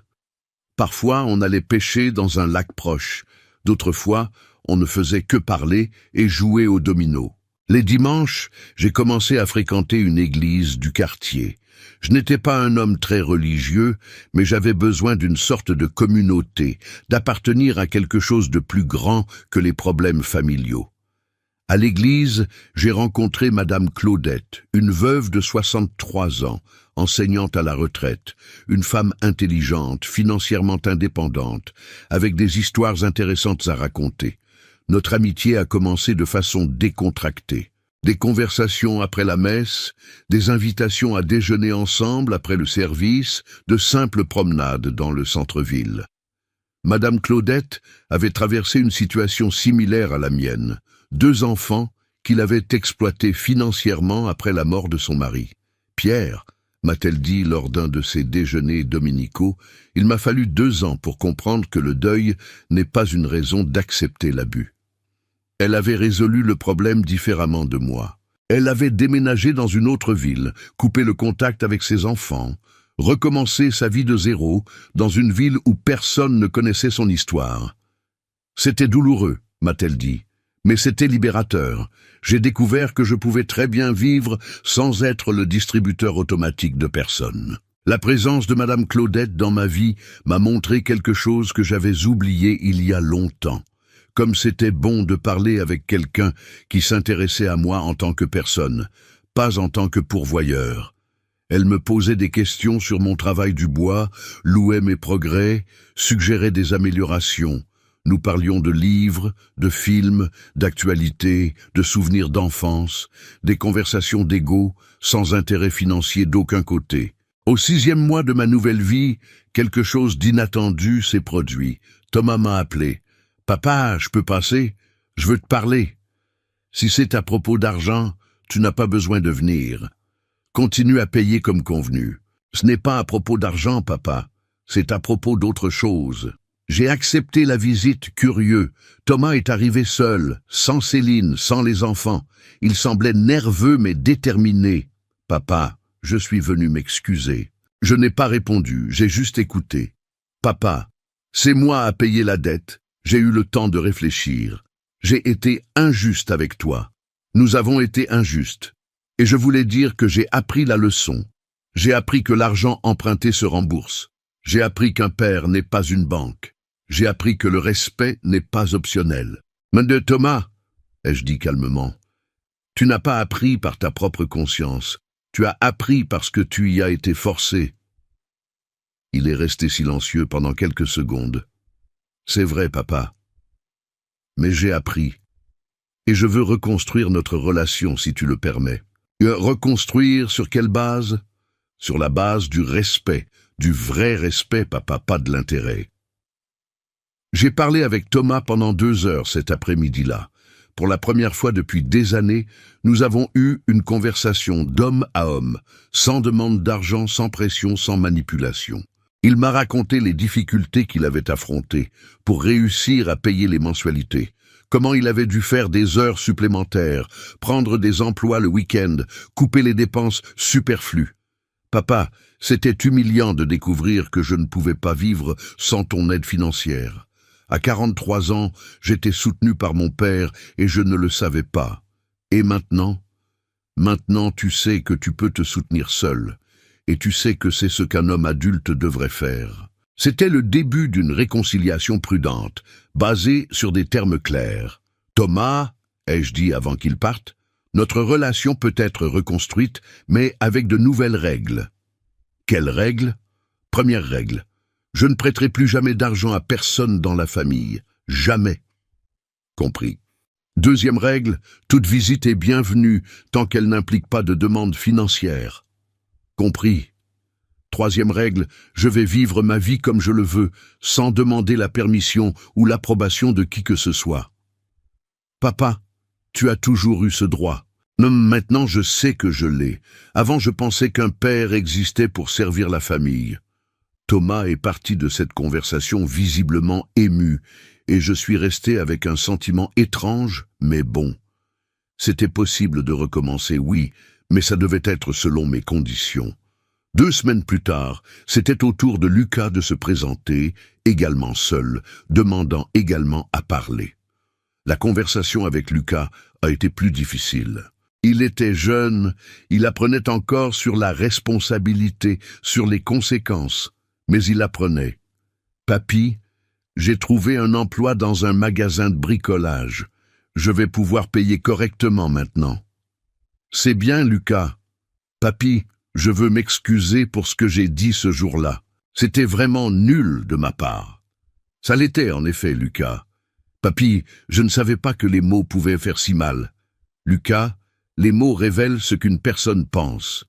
Parfois, on allait pêcher dans un lac proche. D'autres fois, on ne faisait que parler et jouer aux dominos. Les dimanches, j'ai commencé à fréquenter une église du quartier. Je n'étais pas un homme très religieux, mais j'avais besoin d'une sorte de communauté, d'appartenir à quelque chose de plus grand que les problèmes familiaux. À l'église, j'ai rencontré Madame Claudette, une veuve de 63 ans, enseignante à la retraite, une femme intelligente, financièrement indépendante, avec des histoires intéressantes à raconter. Notre amitié a commencé de façon décontractée. Des conversations après la messe, des invitations à déjeuner ensemble après le service, de simples promenades dans le centre-ville. Madame Claudette avait traversé une situation similaire à la mienne. 2 enfants qu'il avait exploités financièrement après la mort de son mari. « Pierre », m'a-t-elle dit lors d'un de ses déjeuners dominicaux, « il m'a fallu 2 ans pour comprendre que le deuil n'est pas une raison d'accepter l'abus. » Elle avait résolu le problème différemment de moi. Elle avait déménagé dans une autre ville, coupé le contact avec ses enfants, recommencé sa vie de zéro dans une ville où personne ne connaissait son histoire. C'était douloureux, m'a-t-elle dit, mais c'était libérateur. J'ai découvert que je pouvais très bien vivre sans être le distributeur automatique de personnes. La présence de Madame Claudette dans ma vie m'a montré quelque chose que j'avais oublié il y a longtemps. Comme c'était bon de parler avec quelqu'un qui s'intéressait à moi en tant que personne, pas en tant que pourvoyeur. Elle me posait des questions sur mon travail du bois, louait mes progrès, suggérait des améliorations. Nous parlions de livres, de films, d'actualités, de souvenirs d'enfance, des conversations d'égo, sans intérêt financier d'aucun côté. Au 6e mois de ma nouvelle vie, quelque chose d'inattendu s'est produit. Thomas m'a appelé. « Papa, je peux passer? Je veux te parler. Si c'est à propos d'argent, tu n'as pas besoin de venir. Continue à payer comme convenu. Ce n'est pas à propos d'argent, papa. C'est à propos d'autre chose. » J'ai accepté la visite, curieux. Thomas est arrivé seul, sans Céline, sans les enfants. Il semblait nerveux mais déterminé. « Papa, je suis venu m'excuser. » Je n'ai pas répondu, j'ai juste écouté. « Papa, c'est moi à payer la dette. J'ai eu le temps de réfléchir. J'ai été injuste avec toi. Nous avons été injustes. Et je voulais dire que j'ai appris la leçon. J'ai appris que l'argent emprunté se rembourse. J'ai appris qu'un père n'est pas une banque. J'ai appris que le respect n'est pas optionnel. « Mais de Thomas, ai-je dit calmement, tu n'as pas appris par ta propre conscience. Tu as appris parce que tu y as été forcé. » Il est resté silencieux pendant quelques secondes. « C'est vrai, papa. Mais j'ai appris. Et je veux reconstruire notre relation, si tu le permets. » Reconstruire sur quelle base? Sur la base du respect, du vrai respect, papa, pas de l'intérêt. J'ai parlé avec Thomas pendant 2 heures cet après-midi-là. Pour la première fois depuis des années, nous avons eu une conversation d'homme à homme, sans demande d'argent, sans pression, sans manipulation. Il m'a raconté les difficultés qu'il avait affrontées pour réussir à payer les mensualités, comment il avait dû faire des heures supplémentaires, prendre des emplois le week-end, couper les dépenses superflues. Papa, c'était humiliant de découvrir que je ne pouvais pas vivre sans ton aide financière. À 43 ans, j'étais soutenu par mon père et je ne le savais pas. Et maintenant? Maintenant, tu sais que tu peux te soutenir seul. Et tu sais que c'est ce qu'un homme adulte devrait faire. C'était le début d'une réconciliation prudente, basée sur des termes clairs. « Thomas, ai-je dit avant qu'il parte, notre relation peut être reconstruite, mais avec de nouvelles règles. » Quelles règles? Première règle. Je ne prêterai plus jamais d'argent à personne dans la famille. Jamais. Compris. Deuxième règle, toute visite est bienvenue tant qu'elle n'implique pas de demande financière. Compris. Troisième règle, je vais vivre ma vie comme je le veux, sans demander la permission ou l'approbation de qui que ce soit. Papa, tu as toujours eu ce droit. Maintenant je sais que je l'ai. Avant je pensais qu'un père existait pour servir la famille. Thomas est parti de cette conversation visiblement ému, et je suis resté avec un sentiment étrange, mais bon. C'était possible de recommencer, oui, mais ça devait être selon mes conditions. 2 semaines plus tard, c'était au tour de Lucas de se présenter, également seul, demandant également à parler. La conversation avec Lucas a été plus difficile. Il était jeune, il apprenait encore sur la responsabilité, sur les conséquences. Mais il apprenait. « Papy, j'ai trouvé un emploi dans un magasin de bricolage. Je vais pouvoir payer correctement maintenant. »« C'est bien, Lucas. Papy, je veux m'excuser pour ce que j'ai dit ce jour-là. C'était vraiment nul de ma part. »« Ça l'était, en effet, Lucas. Papy, je ne savais pas que les mots pouvaient faire si mal. Lucas, les mots révèlent ce qu'une personne pense.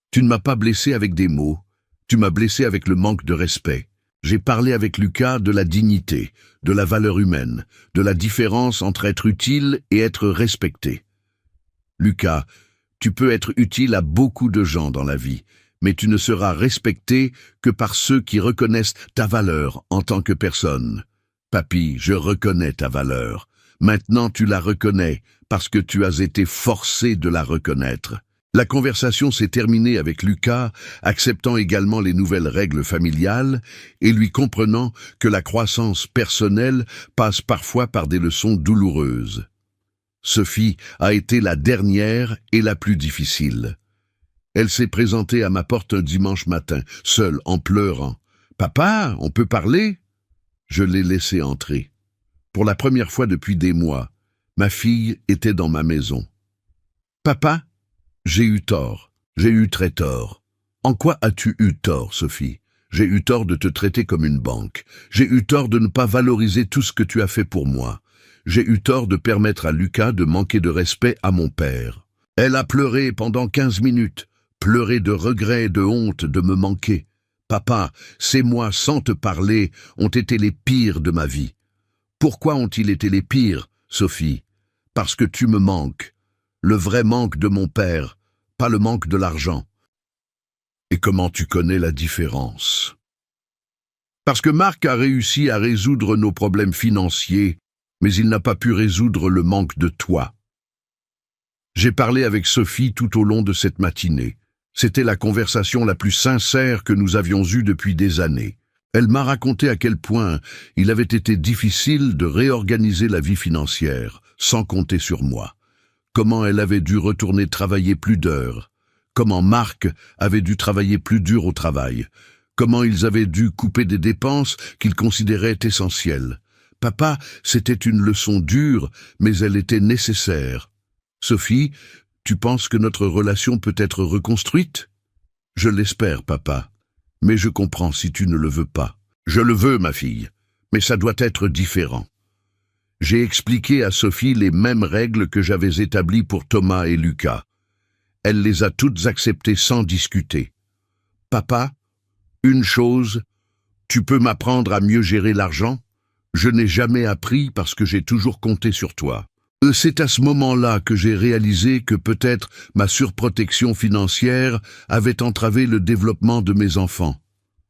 Tu ne m'as pas blessé avec des mots. Tu m'as blessé avec le manque de respect. J'ai parlé avec Lucas de la dignité, de la valeur humaine, de la différence entre être utile et être respecté. Lucas, tu peux être utile à beaucoup de gens dans la vie, mais tu ne seras respecté que par ceux qui reconnaissent ta valeur en tant que personne. Papy, je reconnais ta valeur. Maintenant tu la reconnais, parce que tu as été forcé de la reconnaître. La conversation s'est terminée avec Lucas, acceptant également les nouvelles règles familiales et lui comprenant que la croissance personnelle passe parfois par des leçons douloureuses. Sophie a été la dernière et la plus difficile. Elle s'est présentée à ma porte un dimanche matin, seule, en pleurant. « Papa, on peut parler ?» Je l'ai laissée entrer. Pour la première fois depuis des mois, ma fille était dans ma maison. « Papa, j'ai eu tort. J'ai eu très tort. »« En quoi as-tu eu tort, Sophie ? » ?»« J'ai eu tort de te traiter comme une banque. J'ai eu tort de ne pas valoriser tout ce que tu as fait pour moi. J'ai eu tort de permettre à Lucas de manquer de respect à mon père. » Elle a pleuré pendant 15 minutes, pleuré de regret et de honte de me manquer. Papa, ces mois sans te parler ont été les pires de ma vie. Pourquoi ont-ils été les pires, Sophie? Parce que tu me manques. Le vrai manque de mon père, pas le manque de l'argent. Et comment tu connais la différence? Parce que Marc a réussi à résoudre nos problèmes financiers, mais il n'a pas pu résoudre le manque de toi. J'ai parlé avec Sophie tout au long de cette matinée. C'était la conversation la plus sincère que nous avions eue depuis des années. Elle m'a raconté à quel point il avait été difficile de réorganiser la vie financière, sans compter sur moi. Comment elle avait dû retourner travailler plus d'heures. Comment Marc avait dû travailler plus dur au travail. Comment ils avaient dû couper des dépenses qu'ils considéraient essentielles. Papa, c'était une leçon dure, mais elle était nécessaire. Sophie, tu penses que notre relation peut être reconstruite? Je l'espère, papa. Mais je comprends si tu ne le veux pas. Je le veux, ma fille, mais ça doit être différent. J'ai expliqué à Sophie les mêmes règles que j'avais établies pour Thomas et Lucas. Elle les a toutes acceptées sans discuter. Papa, une chose, tu peux m'apprendre à mieux gérer l'argent? Je n'ai jamais appris parce que j'ai toujours compté sur toi. C'est à ce moment-là que j'ai réalisé que peut-être ma surprotection financière avait entravé le développement de mes enfants.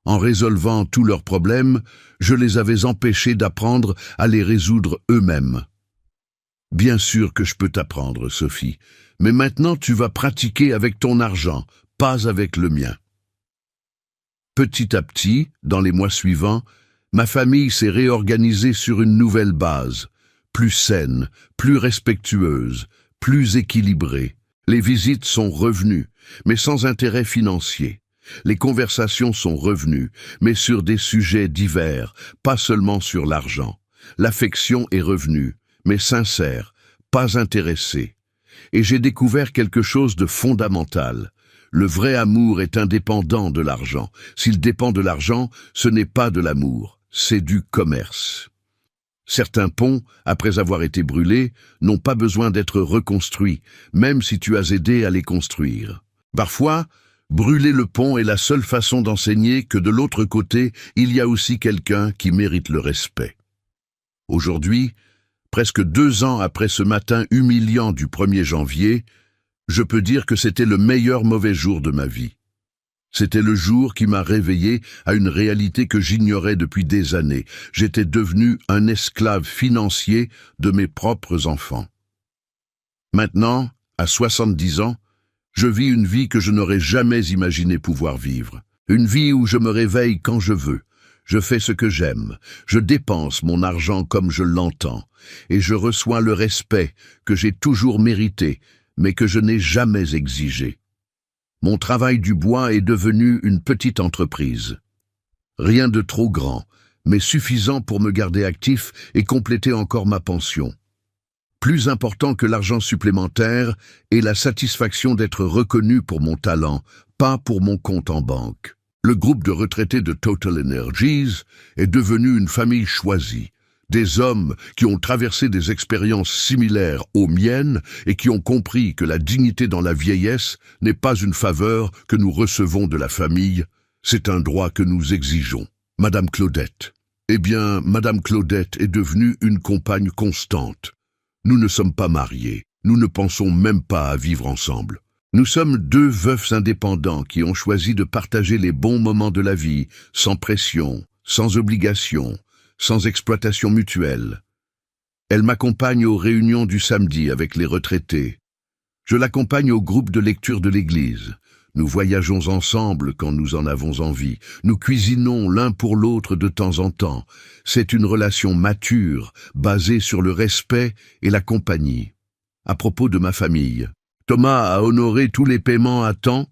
En résolvant tous leurs problèmes, je les avais empêchés d'apprendre à les résoudre eux-mêmes. Bien sûr que je peux t'apprendre, Sophie, mais maintenant tu vas pratiquer avec ton argent, pas avec le mien. Petit à petit, dans les mois suivants, ma famille s'est réorganisée sur une nouvelle base. Plus saine, plus respectueuse, plus équilibrée. Les visites sont revenues, mais sans intérêt financier. Les conversations sont revenues, mais sur des sujets divers, pas seulement sur l'argent. L'affection est revenue, mais sincère, pas intéressée. Et j'ai découvert quelque chose de fondamental. Le vrai amour est indépendant de l'argent. S'il dépend de l'argent, ce n'est pas de l'amour, c'est du commerce. Certains ponts, après avoir été brûlés, n'ont pas besoin d'être reconstruits, même si tu as aidé à les construire. Parfois, brûler le pont est la seule façon d'enseigner que de l'autre côté, il y a aussi quelqu'un qui mérite le respect. Aujourd'hui, presque 2 ans après ce matin humiliant du 1er janvier, je peux dire que c'était le meilleur mauvais jour de ma vie. C'était le jour qui m'a réveillé à une réalité que j'ignorais depuis des années. J'étais devenu un esclave financier de mes propres enfants. Maintenant, à 70 ans, je vis une vie que je n'aurais jamais imaginé pouvoir vivre. Une vie où je me réveille quand je veux. Je fais ce que j'aime. Je dépense mon argent comme je l'entends. Et je reçois le respect que j'ai toujours mérité, mais que je n'ai jamais exigé. Mon travail du bois est devenu une petite entreprise. Rien de trop grand, mais suffisant pour me garder actif et compléter encore ma pension. Plus important que l'argent supplémentaire est la satisfaction d'être reconnu pour mon talent, pas pour mon compte en banque. Le groupe de retraités de Total Energies est devenu une famille choisie. Des hommes qui ont traversé des expériences similaires aux miennes et qui ont compris que la dignité dans la vieillesse n'est pas une faveur que nous recevons de la famille, c'est un droit que nous exigeons. Madame Claudette. Eh bien, Madame Claudette est devenue une compagne constante. Nous ne sommes pas mariés, nous ne pensons même pas à vivre ensemble. Nous sommes 2 veufs indépendants qui ont choisi de partager les bons moments de la vie, sans pression, sans obligation, sans exploitation mutuelle. Elle m'accompagne aux réunions du samedi avec les retraités. Je l'accompagne au groupe de lecture de l'église. Nous voyageons ensemble quand nous en avons envie. Nous cuisinons l'un pour l'autre de temps en temps. C'est une relation mature, basée sur le respect et la compagnie. À propos de ma famille, Thomas a honoré tous les paiements à temps.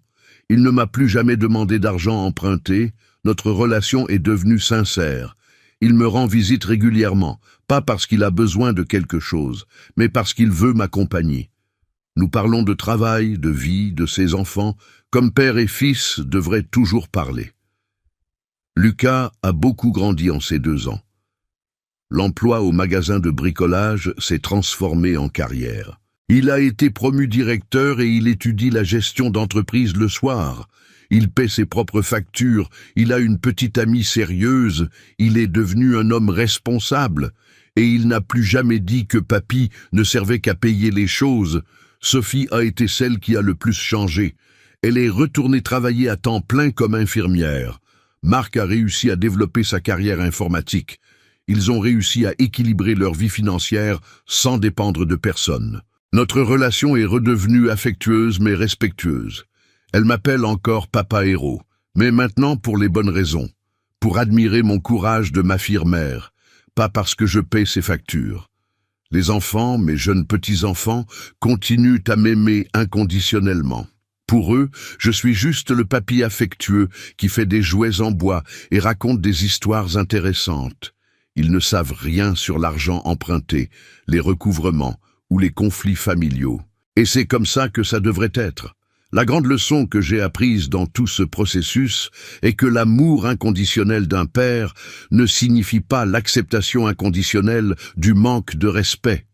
Il ne m'a plus jamais demandé d'argent emprunté. Notre relation est devenue sincère. Il me rend visite régulièrement, pas parce qu'il a besoin de quelque chose, mais parce qu'il veut ma compagnie. Nous parlons de travail, de vie, de ses enfants, comme père et fils devraient toujours parler. Lucas a beaucoup grandi en ces 2 ans. L'emploi au magasin de bricolage s'est transformé en carrière. Il a été promu directeur et il étudie la gestion d'entreprise le soir. Il paie ses propres factures, il a une petite amie sérieuse, il est devenu un homme responsable, et il n'a plus jamais dit que papy ne servait qu'à payer les choses. Sophie a été celle qui a le plus changé. Elle est retournée travailler à temps plein comme infirmière. Marc a réussi à développer sa carrière informatique. Ils ont réussi à équilibrer leur vie financière sans dépendre de personne. Notre relation est redevenue affectueuse mais respectueuse. Elle m'appelle encore Papa Héros, mais maintenant pour les bonnes raisons. Pour admirer mon courage de m'affirmer, pas parce que je paie ses factures. Les enfants, mes jeunes petits-enfants, continuent à m'aimer inconditionnellement. Pour eux, je suis juste le papy affectueux qui fait des jouets en bois et raconte des histoires intéressantes. Ils ne savent rien sur l'argent emprunté, les recouvrements ou les conflits familiaux. Et c'est comme ça que ça devrait être. La grande leçon que j'ai apprise dans tout ce processus est que l'amour inconditionnel d'un père ne signifie pas l'acceptation inconditionnelle du manque de respect.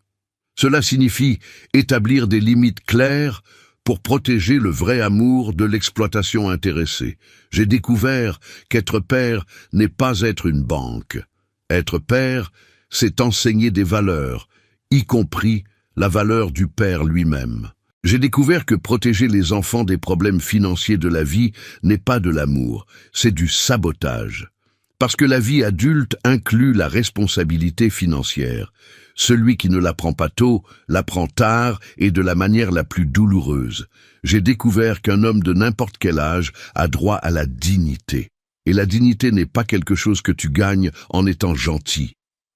Cela signifie établir des limites claires pour protéger le vrai amour de l'exploitation intéressée. J'ai découvert qu'être père n'est pas être une banque. Être père, c'est enseigner des valeurs, y compris la valeur du père lui-même. J'ai découvert que protéger les enfants des problèmes financiers de la vie n'est pas de l'amour, c'est du sabotage. Parce que la vie adulte inclut la responsabilité financière. Celui qui ne l'apprend pas tôt, l'apprend tard et de la manière la plus douloureuse. J'ai découvert qu'un homme de n'importe quel âge a droit à la dignité. Et la dignité n'est pas quelque chose que tu gagnes en étant gentil.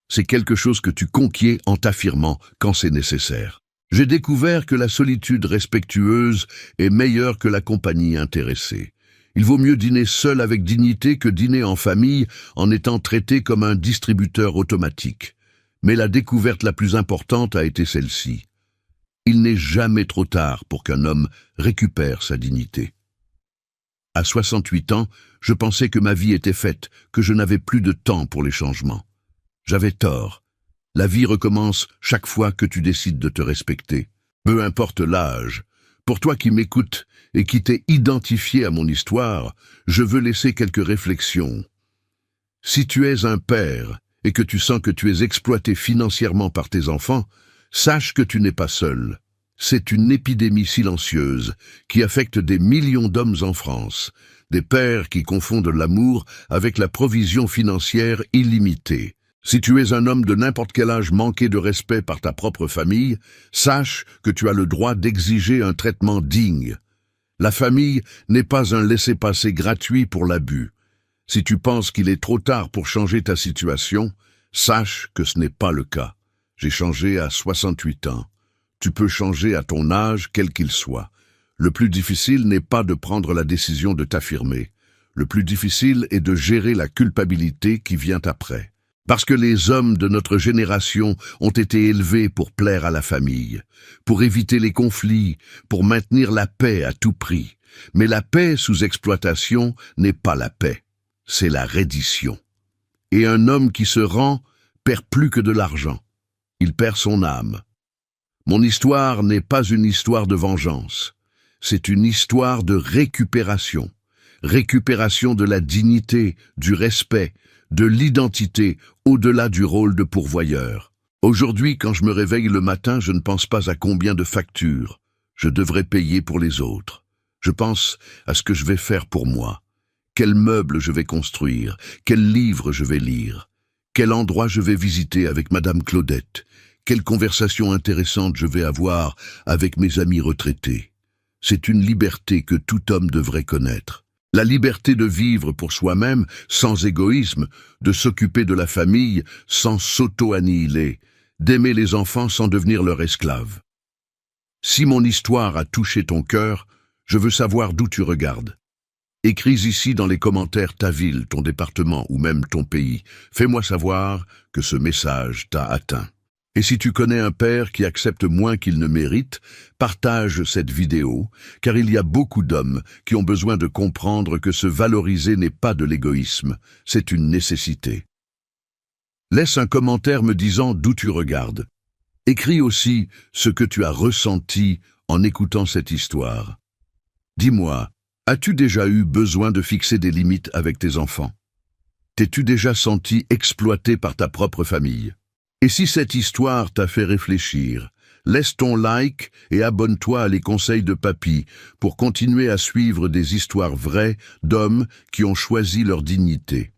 C'est quelque chose que tu conquiers en t'affirmant quand c'est nécessaire. J'ai découvert que la solitude respectueuse est meilleure que la compagnie intéressée. Il vaut mieux dîner seul avec dignité que dîner en famille en étant traité comme un distributeur automatique. Mais la découverte la plus importante a été celle-ci. Il n'est jamais trop tard pour qu'un homme récupère sa dignité. À 68 ans, je pensais que ma vie était faite, que je n'avais plus de temps pour les changements. J'avais tort. La vie recommence chaque fois que tu décides de te respecter. Peu importe l'âge. Pour toi qui m'écoutes et qui t'es identifié à mon histoire, je veux laisser quelques réflexions. Si tu es un père et que tu sens que tu es exploité financièrement par tes enfants, sache que tu n'es pas seul. C'est une épidémie silencieuse qui affecte des millions d'hommes en France, des pères qui confondent l'amour avec la provision financière illimitée. Si tu es un homme de n'importe quel âge manqué de respect par ta propre famille, sache que tu as le droit d'exiger un traitement digne. La famille n'est pas un laissez-passer gratuit pour l'abus. Si tu penses qu'il est trop tard pour changer ta situation, sache que ce n'est pas le cas. J'ai changé à 68 ans. Tu peux changer à ton âge, quel qu'il soit. Le plus difficile n'est pas de prendre la décision de t'affirmer. Le plus difficile est de gérer la culpabilité qui vient après. Parce que les hommes de notre génération ont été élevés pour plaire à la famille, pour éviter les conflits, pour maintenir la paix à tout prix. Mais la paix sous exploitation n'est pas la paix, c'est la reddition. Et un homme qui se rend perd plus que de l'argent, il perd son âme. Mon histoire n'est pas une histoire de vengeance, c'est une histoire de récupération. Récupération de la dignité, du respect, de l'identité au-delà du rôle de pourvoyeur. Aujourd'hui, quand je me réveille le matin, je ne pense pas à combien de factures je devrais payer pour les autres. Je pense à ce que je vais faire pour moi, quel meuble je vais construire, quel livre je vais lire, quel endroit je vais visiter avec Madame Claudette, Quelle conversation intéressante je vais avoir avec mes amis retraités. C'est une liberté que tout homme devrait connaître. La liberté de vivre pour soi-même, sans égoïsme, de s'occuper de la famille sans s'auto-annihiler, d'aimer les enfants sans devenir leur esclave. Si mon histoire a touché ton cœur, je veux savoir d'où tu regardes. Écris ici dans les commentaires ta ville, ton département ou même ton pays. Fais-moi savoir que ce message t'a atteint. Et si tu connais un père qui accepte moins qu'il ne mérite, partage cette vidéo, car il y a beaucoup d'hommes qui ont besoin de comprendre que se valoriser n'est pas de l'égoïsme, c'est une nécessité. Laisse un commentaire me disant d'où tu regardes. Écris aussi ce que tu as ressenti en écoutant cette histoire. Dis-moi, as-tu déjà eu besoin de fixer des limites avec tes enfants? T'es-tu déjà senti exploité par ta propre famille? Et si cette histoire t'a fait réfléchir, laisse ton like et abonne-toi à Les Conseils de Papy pour continuer à suivre des histoires vraies d'hommes qui ont choisi leur dignité.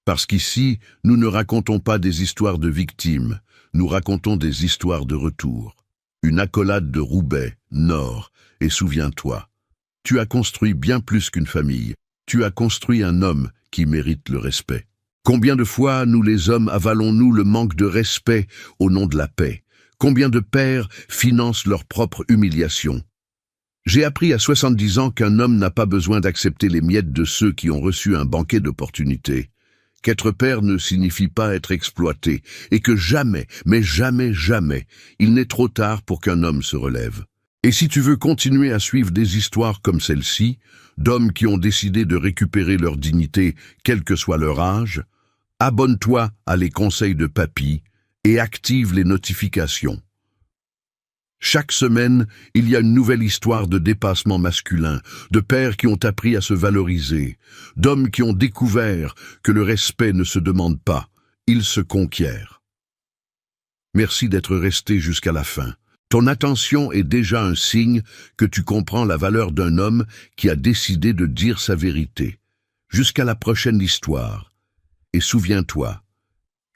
Parce qu'ici, nous ne racontons pas des histoires de victimes, nous racontons des histoires de retour. Une accolade de Roubaix, Nord, et souviens-toi, tu as construit bien plus qu'une famille, tu as construit un homme qui mérite le respect. Combien de fois, nous les hommes, avalons-nous le manque de respect au nom de la paix? Combien de pères financent leur propre humiliation? J'ai appris à 70 ans qu'un homme n'a pas besoin d'accepter les miettes de ceux qui ont reçu un banquet d'opportunités. Qu'être père ne signifie pas être exploité, et que jamais, mais jamais, jamais, il n'est trop tard pour qu'un homme se relève. Et si tu veux continuer à suivre des histoires comme celle-ci, d'hommes qui ont décidé de récupérer leur dignité, quel que soit leur âge, abonne-toi à Les Conseils de Papy et active les notifications. Chaque semaine, il y a une nouvelle histoire de dépassement masculin, de pères qui ont appris à se valoriser, d'hommes qui ont découvert que le respect ne se demande pas, il se conquiert. Merci d'être resté jusqu'à la fin. Ton attention est déjà un signe que tu comprends la valeur d'un homme qui a décidé de dire sa vérité. Jusqu'à la prochaine histoire. Et souviens-toi,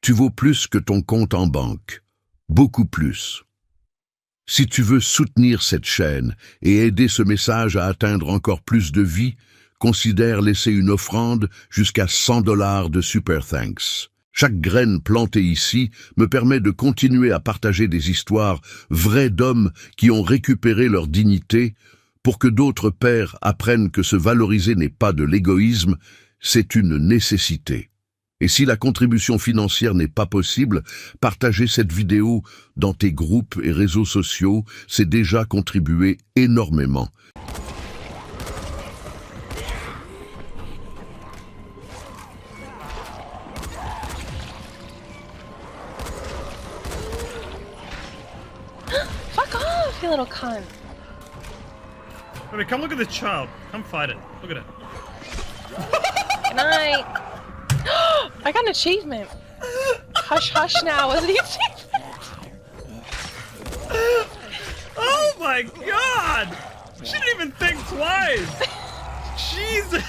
tu vaux plus que ton compte en banque. Beaucoup plus. Si tu veux soutenir cette chaîne et aider ce message à atteindre encore plus de vies, considère laisser une offrande jusqu'à $100 de Super Thanks. Chaque graine plantée ici me permet de continuer à partager des histoires vraies d'hommes qui ont récupéré leur dignité pour que d'autres pères apprennent que se valoriser n'est pas de l'égoïsme, c'est une nécessité. Et si la contribution financière n'est pas possible, partager cette vidéo dans tes groupes et réseaux sociaux, c'est déjà contribuer énormément. Fuck off, you little cunt. Okay, come look at this child. Come fight it. Look at it. Good night. I got an achievement. Hush, hush now. Was the achievement? Oh my god! She didn't even think twice! Jesus!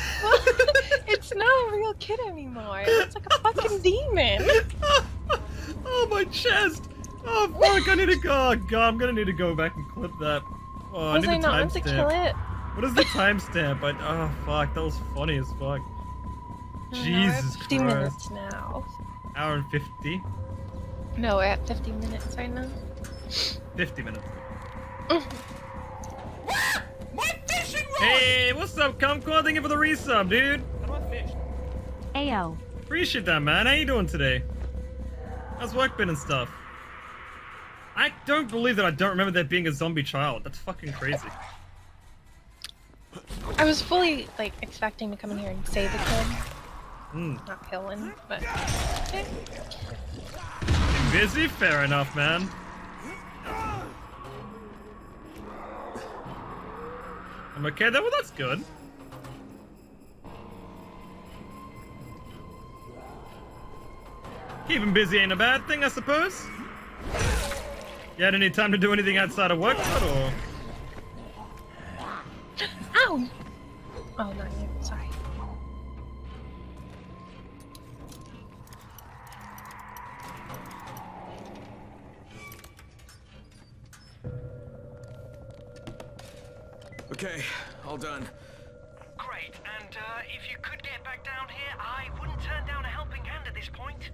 It's not a real kid anymore. It's like a fucking demon. Oh, my chest! Oh, fuck, I need to go. Oh, god, I'm gonna need to go back and clip that. Oh, I Was need I a not meant to kill timestamp. it? What is the timestamp? Oh, fuck, that was funny as fuck. Jesus 50 Christ. minutes now. Hour and 50? No, we're at 50 minutes right now. 50 minutes. My fishing rod! Hey, what's up, Kumquat? Thank you for the resub, dude. How do I fish? Ayo. Appreciate that, man. How you doing today? How's work been and stuff? I don't believe that I don't remember there being a zombie child. That's fucking crazy. I was fully, like, expecting to come in here and save the kid. Not kill him, but... Okay. Busy? Fair enough, man. I'm okay though? Well, that's good. Keeping busy ain't a bad thing, I suppose. You had any time to do anything outside of work, or? Ow! Oh, not you. Sorry. Okay, all done. Great, and if you could get back down here, I wouldn't turn down a helping hand at this point.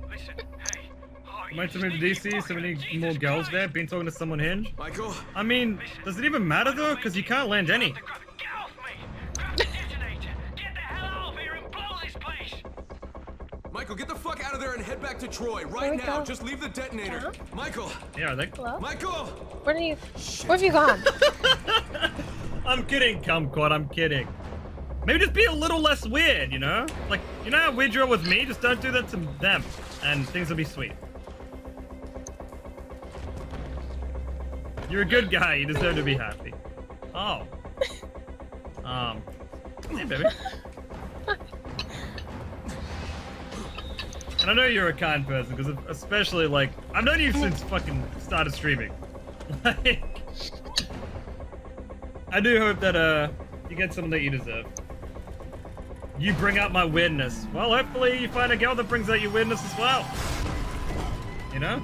Listen, hey. Oh, Might have moved to DC, so many more girls there. Been talking to someone Hinge. Michael? I mean, does it even matter though? Because you can't land any. Get off me! Grab the detonator! Get the hell out of here and blow this place! Michael, get the fuck out of there and head back to Troy right we now. go? Just leave the detonator. Huh? Michael! Yeah, I think. Hello? Michael! Where have you gone? I'm kidding, Kumquat, I'm kidding. Maybe just be a little less weird, you know? Like, you know how weird you are with me? Just don't do that to them, and things will be sweet. You're a good guy, you deserve to be happy. Oh. Hey, baby. And I know you're a kind person, because especially, like, I've known you since fucking started streaming. Like, I do hope that, you get something that you deserve. You bring out my weirdness. Well, hopefully you find a girl that brings out your weirdness as well. You know?